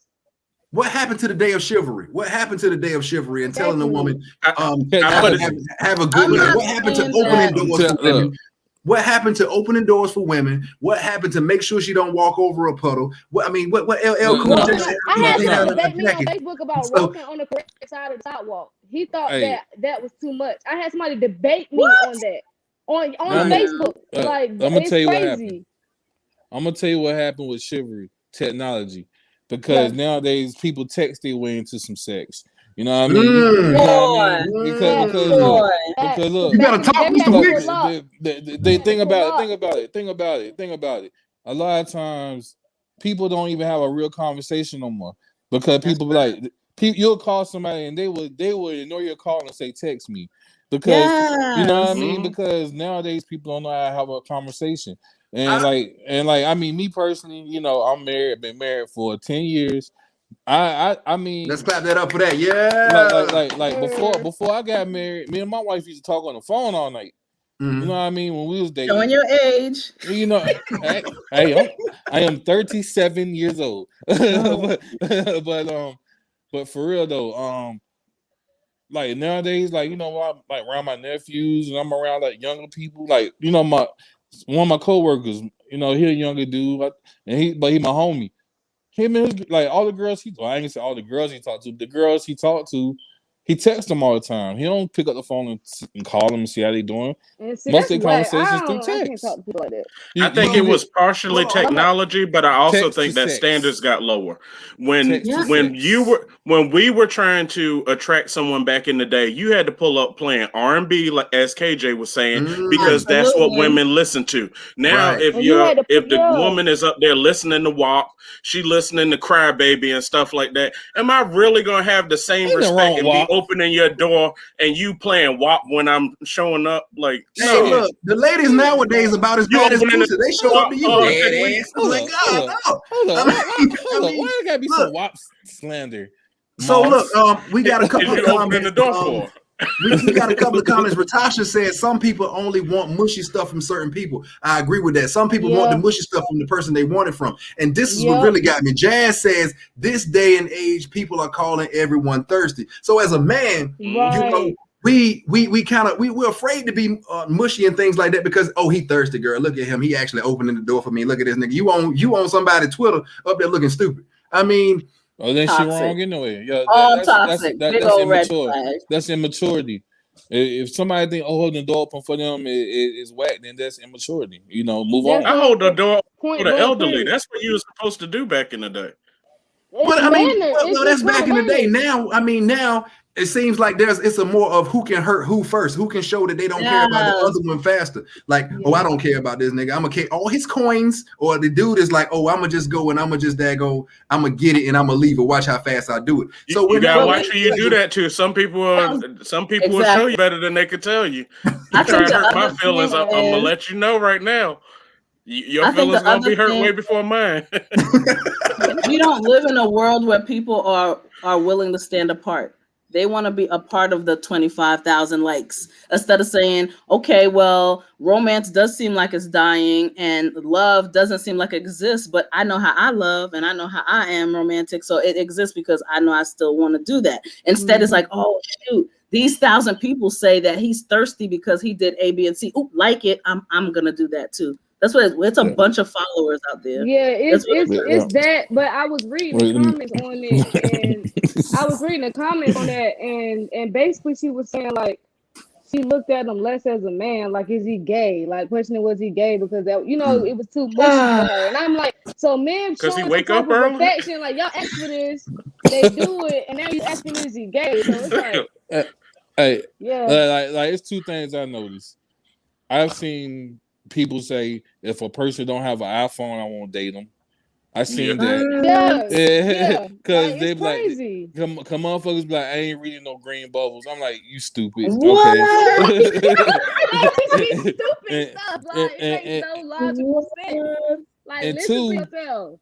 What happened to the day of chivalry? What happened to the day of chivalry and telling the woman, have a good night? What happened to opening doors for women? What happened to opening doors for women? What happened to make sure she don't walk over a puddle? What LL Cool J said? I had to debate me on Facebook about walking on the correct side of the sidewalk. He thought that was too much. I had somebody debate me on that on Facebook. Like, I'm gonna tell you crazy. What happened. I'm gonna tell you what happened with chivalry technology, because nowadays people text their way into some sex. You know what I mean? You know what I mean? Because look, you gotta talk, Mr. Wicks. The thing about it. A lot of times, people don't even have a real conversation no more because people be like, you'll call somebody and they will ignore your call and say text me because you know what I mean. Because nowadays people don't know how to have a conversation and I mean, me personally, you know, I'm married, been married for 10 years. I mean, let's clap that up for that. Yeah. Like before I got married, me and my wife used to talk on the phone all night. You know what I mean? When we was dating. Showing your age. You know, I am 37 years old. but for real though, like nowadays, like, you know, I'm like around my nephews and I'm around like younger people. Like, you know, one of my coworkers, you know, he a younger dude, and he my homie. Him and his, like all the girls I ain't gonna say all the girls he talked to. The girls he talked to, he texts them all the time. He don't pick up the phone and call them and see how they doing. See, most of the conversations through I can't text. talk to people like that. I think it was partially technology, but I also think that sex. standards got lower. When we were trying to attract someone back in the day, you had to pull up playing R&B, like as KJ was saying, because that's what women listen to. Now, if the woman is up there listening to WAP, she listening to Crybaby and stuff like that, am I really gonna have the same respect and be opening your door and you playing WAP when I'm showing up? Like, hey, look, the ladies nowadays about as bad as pussy. They show up to you. Hold on. Why there gotta be some WAP slander? So look, we got a couple of comments. We got a couple of comments. Ratasha said some people only want mushy stuff from certain people. I agree with that. Some people want the mushy stuff from the person they want it from. And this is what really got me. Jazz says this day and age, people are calling everyone thirsty. So as a man, you know, we're afraid to be mushy and things like that because he thirsty, girl. Look at him. He actually opening the door for me. Look at this nigga. You on somebody Twitter up there looking stupid. I mean, then she wrong anyway. Yeah, that's immature. That's immaturity. If somebody think holding the door open for them is whack, then that's immaturity. You know, move on. I hold the door for the elderly. That's what you were supposed to do back in the day. But I mean, that's back in the day. Now, I mean, now it seems like it's a more of who can hurt who first, who can show that they don't care about the other one faster. Like, I don't care about this nigga. I'm gonna care all his coins, or the dude is like, I'm gonna just go and I'm gonna just I'm gonna get it and I'm gonna leave it. Watch how fast I do it. So you gotta watch who you do that to. Some people will show you better than they can tell you. You try to hurt my feelings, I'm gonna let you know right now. Your feelings gonna be hurt way before mine. We don't live in a world where people are willing to stand apart. They want to be a part of the 25,000 likes instead of saying, okay, well, romance does seem like it's dying and love doesn't seem like it exists, but I know how I love and I know how I am romantic. So it exists because I know I still want to do that. Instead, it's like, oh, shoot, these 1,000 people say that he's thirsty because he did A, B, and C. Ooh, like it. I'm going to do that too. That's what it's a bunch of followers out there. Yeah, it's that. But I was reading the comments on it, and basically she was saying like she looked at him less as a man, like is he gay? Like questioning was he gay because that it was too mushy for her. And I'm like, so men showing some type of affection, like y'all ask for this, they do it, and now you asking is he gay? So it's like, like it's two things I noticed. I've seen people say if a person don't have an iPhone, I won't date them. I seen that. Because they be like, come motherfuckers be like, I ain't reading no green bubbles. I'm like, you stupid. What? Okay. Stupid stuff. Like, it makes no logical sense. Like, and listen two, to yourself.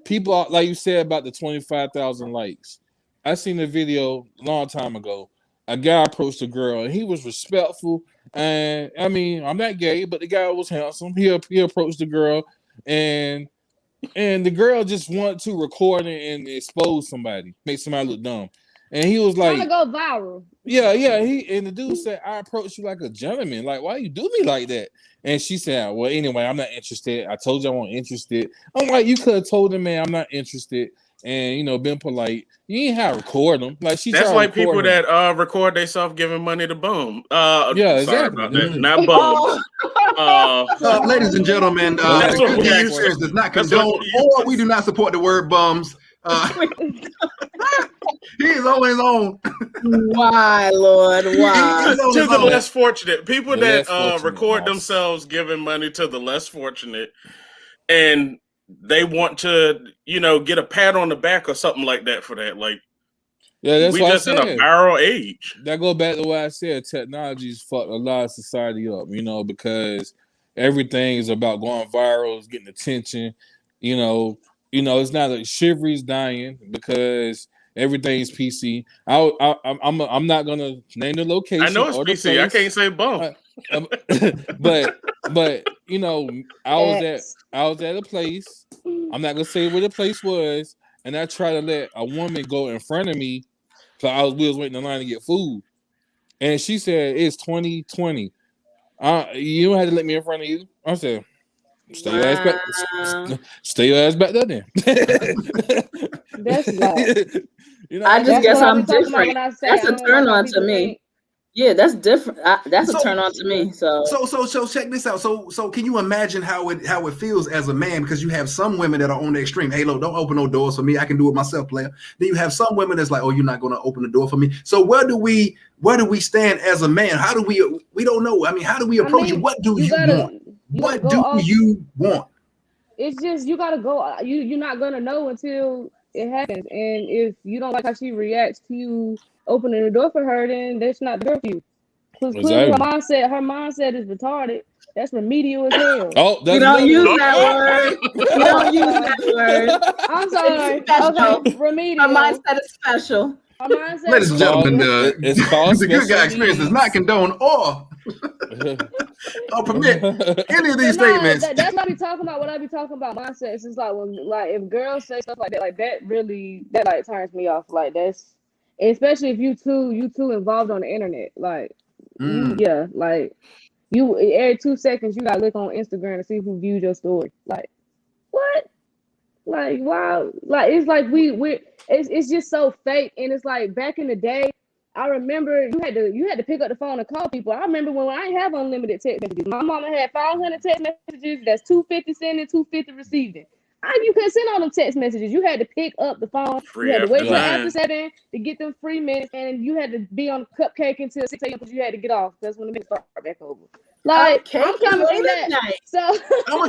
People are, like you said about the 25,000 likes. I seen a video a long time ago. A guy approached a girl and he was respectful. And I mean, I'm not gay, but the guy was handsome. He approached the girl and the girl just wanted to record and expose somebody, make somebody look dumb. And he was like, "Trying to go viral." Yeah. And the dude said, "I approached you like a gentleman. Like, why you do me like that?" And she said, "Well, anyway, I'm not interested. I told you I wasn't interested." I'm like, you could have told him, man, I'm not interested. And been polite. You ain't have to record them. Like that's like people that record themselves giving money to Boom. Exactly. Sorry about that. Not Boom. Ladies and gentlemen, that's what we does not condone, or we do not support the word bums. He is on his own. Why, Lord? Why? To the less fortunate. People that record boss. themselves giving money to the less fortunate, and they want to, get a pat on the back or something like that for that. Like, yeah, that's we what just I said. in a viral age. That go back to what I said. Technology's fucked a lot of society up, because everything is about going viral, it's getting attention. It's not like Shivery's dying because everything's PC. I'm not gonna name the location. I know it's or the PC. place. I can't say both. But I was at a place. I'm not gonna say where the place was, and I tried to let a woman go in front of me. So we was waiting in line to get food, and she said it's 2020. You don't have to let me in front of you. I said, stay your ass back. Stay your ass back there then. That's like, I just guess I'm different. That's a turn on to me. Yeah, that's different. That's a turn on to me. So check this out. So can you imagine how it feels as a man? Because you have some women that are on the extreme. Hey, look, don't open no doors for me. I can do it myself, player. Then you have some women that's like, oh, you're not going to open the door for me. So where do we stand as a man? How do we don't know. I mean, how do we approach it? What do you want? What do you want? It's just you gotta go. You're not gonna know until it happens. And if you don't like how she reacts to you opening the door for her, then that's not the door for you. Because clearly her mindset is retarded. That's remedial as hell. Oh, you don't use that word. You don't use that word. I'm sorry. Okay, remedial. Her mindset is special. Her mindset. Ladies and gentlemen, the Good Guy Experience does not condone or permit any of these statements. That's what I be talking about. What I be talking about mindsets is like when, like, if girls say stuff like that really like turns me off. Like, that's, especially if you two involved on the internet. Like, like you every 2 seconds you gotta look on Instagram to see who viewed your story. Like, what? Like, wow. Like, it's like it's just so fake. And it's like back in the day, I remember you had to pick up the phone and call people. I remember when I didn't have unlimited text messages. My mama had 500 text messages. That's $250 sending, $250 receiving. You couldn't send all them text messages. You had to pick up the phone. You had to wait till after 7 to get them free minutes, and you had to be on Cupcake until 6 a.m. because you had to get off. That's when the minutes start back over. Like, I'm coming from that. So I'm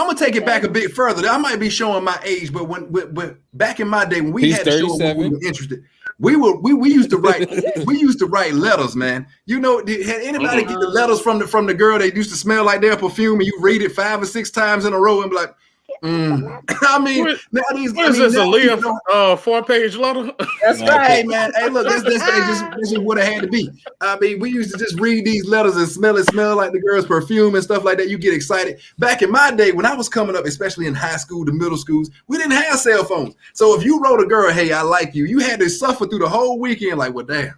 gonna take it back a bit further. I might be showing my age, but when back in my day when we had to show when we were interested, we used to write letters, man. Had anybody get the letters from the girl that used to smell like their perfume, and you read it 5 or 6 times in a row and be like, I mean, now these. What is this, a Leah 4-page letter? That's right. Hey, man. Hey, look, this is what it had to be. I mean, we used to just read these letters and smell like the girl's perfume and stuff like that. You get excited. Back in my day, when I was coming up, especially in high school, the middle schools, we didn't have cell phones. So if you wrote a girl, hey, I like you, you had to suffer through the whole weekend, like, well, damn.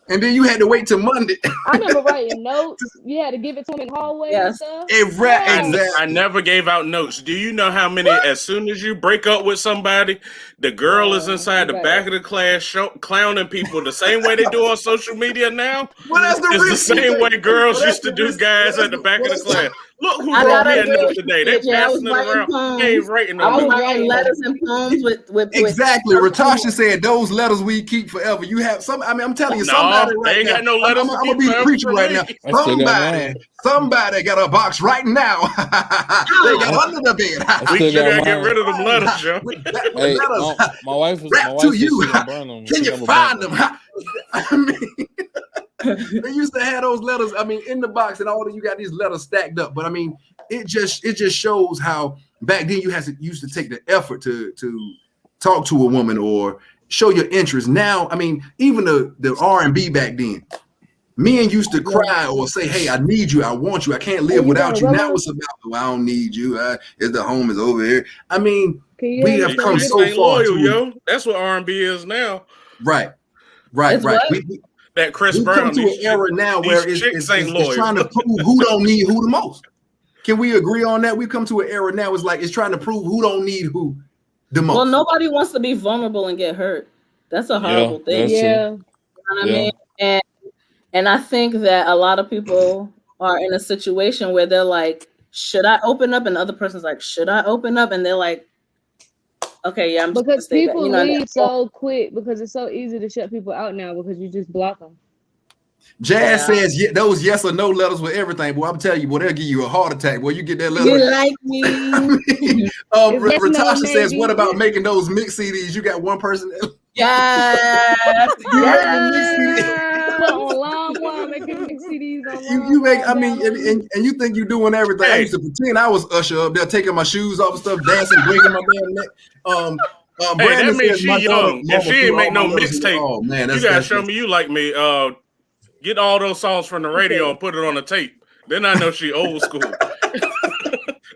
And then you had to wait till Monday. I remember writing notes. You had to give it to him in the hallway and stuff. Exactly. I never gave out notes. Do you know how many? As soon as you break up with somebody, the girl is inside the back of the class clowning people the same way they do on social media now. Well, that's the same way girls used to do guys at the back of the class. Look who wrote me a note today. They passing it around. They ain't writing no notes. I was writing letters and poems with exactly. Ratasha said those letters we keep forever. You have some. I mean, I'm telling you, somebody right ain't now. Got no letters. I'm gonna be the preacher right now. Somebody got a box right now. They got under the bed. We gotta get rid of them letters, Joe. Hey, my wife was to you. Burn them. Can you find them? I mean, they used to have those letters. I mean, in the box, and all of you got these letters stacked up. But I mean, it just shows how back then you used to take the effort to talk to a woman or show your interest. Now, I mean, even the R&B back then, men used to cry or say, "Hey, I need you. I want you. I can't live without you." Now it's about, "Oh, I don't need you. The home is over here." I mean, we have come so far. Loyal, yo. That's what R&B is now. Right. That Chris We've Brown come to an era now where it's trying to prove who don't need who the most. Can we agree on that? We've come to an era now. It's trying to prove who don't need who the most. Well, nobody wants to be vulnerable and get hurt. That's a horrible thing. Yeah. You know what I mean? And I think that a lot of people are in a situation where they're like, should I open up? And the other person's like, should I open up? And they're like, Okay, yeah, I'm just Because gonna say that. people You know, leave so quick because it's so easy to shut people out now because you just block them. Jazz says those yes or no letters with everything. Boy, I'm telling you, boy, they'll give you a heart attack. Boy, you get that letter. You like me? Ratasha says, what about making those mix CDs? You got one person. Yes. You Yes. make the mix CD. Put on LimeWire, making mix CDs on You make, I mean, download. and you think you're doing everything. I Hey. used to pretend I was Usher up there, taking my shoes off and stuff, dancing, breaking my damn neck. Hey, Brandon that means says she my daughter, young. mama If she threw ain't make all my no letters in the- mixtape, Oh man, you gotta show me you like me. Get all those songs from the radio and put it on a tape. Then I know she old school.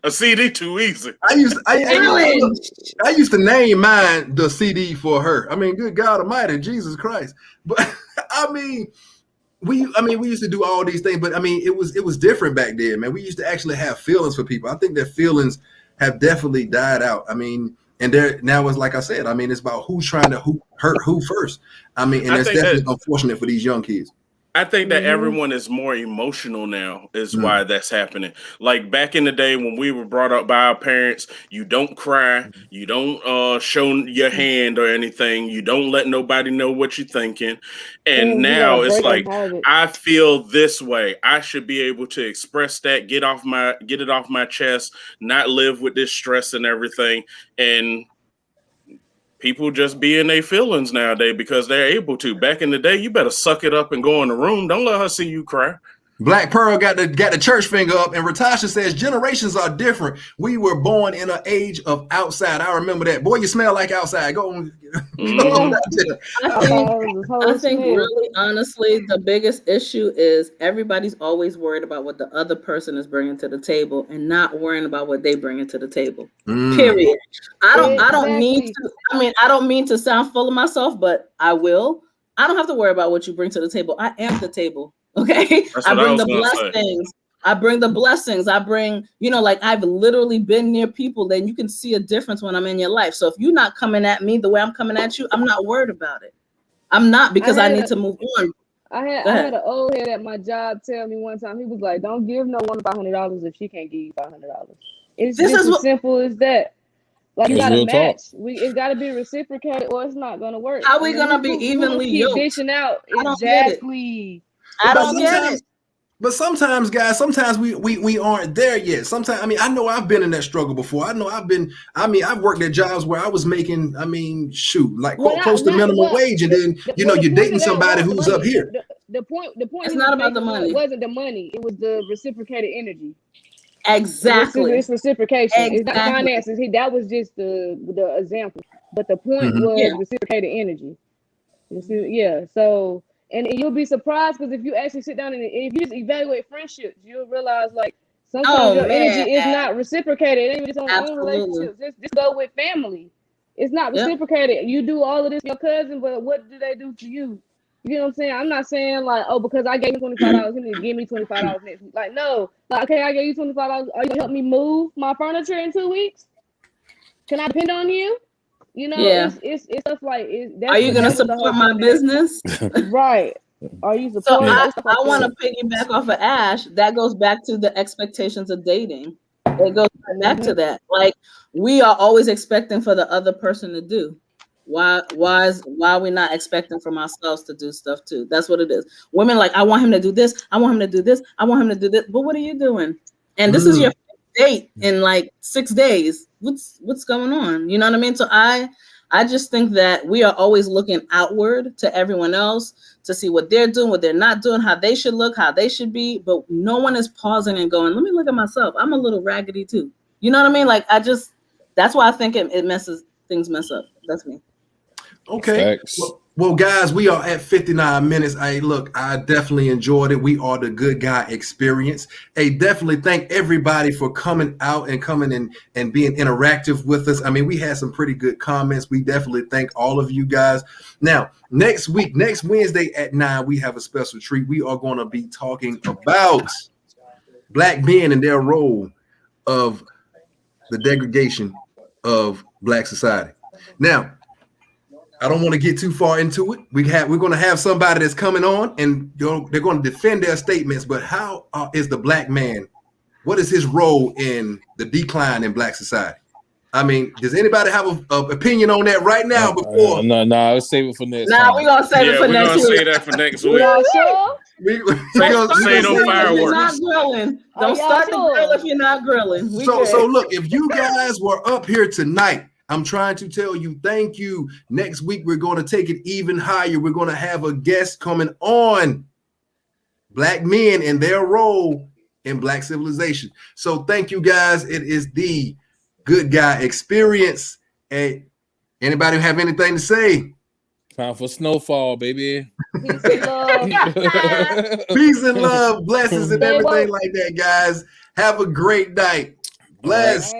A CD too easy. I used to name mine the CD for her. I mean, good God Almighty, Jesus Christ. But I mean, we used to do all these things, but I mean, it was different back then, man. We used to actually have feelings for people. I think that feelings have definitely died out. I mean, and there now it's like I said. I mean, it's about who's trying to hurt who first. I mean, and it's definitely unfortunate for these young kids. I think that everyone is more emotional now is why that's happening. Like back in the day when we were brought up by our parents, you don't cry, you don't show your hand or anything, you don't let nobody know what you're thinking. And now it's like, I feel this way. I should be able to express that, get it off my chest, not live with this stress and everything. And people just be in their feelings nowadays because they're able to. Back in the day, you better suck it up and go in the room. Don't let her see you cry. Black Pearl got the church finger up, and Ratasha says generations are different. We were born in an age of outside. I remember that. Boy, you smell like outside. Go on. I think really honestly, the biggest issue is everybody's always worried about what the other person is bringing to the table and not worrying about what they bring to the table. Period. I don't need to. I mean, I don't mean to sound full of myself, but I will. I don't have to worry about what you bring to the table. I am the table. Okay. I bring the blessings. I bring the blessings. I bring, like I've literally been near people, then you can see a difference when I'm in your life. So if you're not coming at me the way I'm coming at you, I'm not worried about it. I'm not, because I need to move on. I had an old head at my job tell me one time, he was like, don't give no one $500 if she can't give you $500. It's just as simple as that. Like, you gotta match. It's gotta be reciprocated or it's not gonna work. How are we gonna be evenly yoked? Dishing out. Exactly. I don't get it. But sometimes, guys, we aren't there yet. Sometimes, I mean, I know I've been in that struggle before. I've worked at jobs where I was making, like close to minimum wage, and then you're dating somebody who's up here. The point. It's not about the money. It wasn't the money. It was the reciprocated energy. Exactly. It's reciprocation. Exactly. It's not finances. That was just the example. But the point was reciprocated energy. Yeah. So. And you'll be surprised because if you actually sit down and if you just evaluate friendships, you'll realize like sometimes your energy is not reciprocated. It ain't just on own relationships. Just go with family. It's not reciprocated. Yep. You do all of this for your cousin, but what do they do to you? You know what I'm saying? I'm not saying like, oh, because I gave him $25, he need to give me $25 next week. Like, no. Like, okay, I gave you $25. Are you gonna help me move my furniture in 2 weeks? Can I depend on you? It's stuff like are you gonna support my business? Right. Are you supporting? So I want to piggyback off of Ash. That goes back to the expectations of dating. It goes back to that. Like, we are always expecting for the other person to do. Why are we not expecting from ourselves to do stuff too? That's what it is. Women like, I want him to do this. I want him to do this. I want him to do this. But what are you doing? And this is your date in like 6 days. What's going on? You know what I mean? So I just think that we are always looking outward to everyone else to see what they're doing, what they're not doing, how they should look, how they should be. But no one is pausing and going, let me look at myself. I'm a little raggedy too. You know what I mean? Like, that's why I think things mess up. That's me. Okay. Well, guys, we are at 59 minutes. Hey, look, I definitely enjoyed it. We are the Good Guy Experience. Hey, definitely thank everybody for coming out and coming in and being interactive with us. I mean, we had some pretty good comments. We definitely thank all of you guys. Now, next Wednesday at 9, we have a special treat. We are going to be talking about Black men and their role of the degradation of Black society. Now, I don't want to get too far into it. We're going to have somebody that's coming on, and they're going to defend their statements. But how is the Black man? What is his role in the decline in Black society? I mean, does anybody have an opinion on that right now? Before no, I'll save it for next Nah, time. we're gonna save it for next week. We're gonna say that for next week. Y'all sure? Say no fireworks. Not grilling. Don't start the grill if you're not grilling. So look, if you guys were up here tonight, I'm trying to tell you thank you. Next week, we're going to take it even higher. We're going to have a guest coming on Black men and their role in Black civilization. So thank you guys. It is the Good Guy Experience. Hey, anybody have anything to say? Time for snowfall, baby. Peace and love. Peace and love, blessings and everything like that, guys. Have a great night. Bless.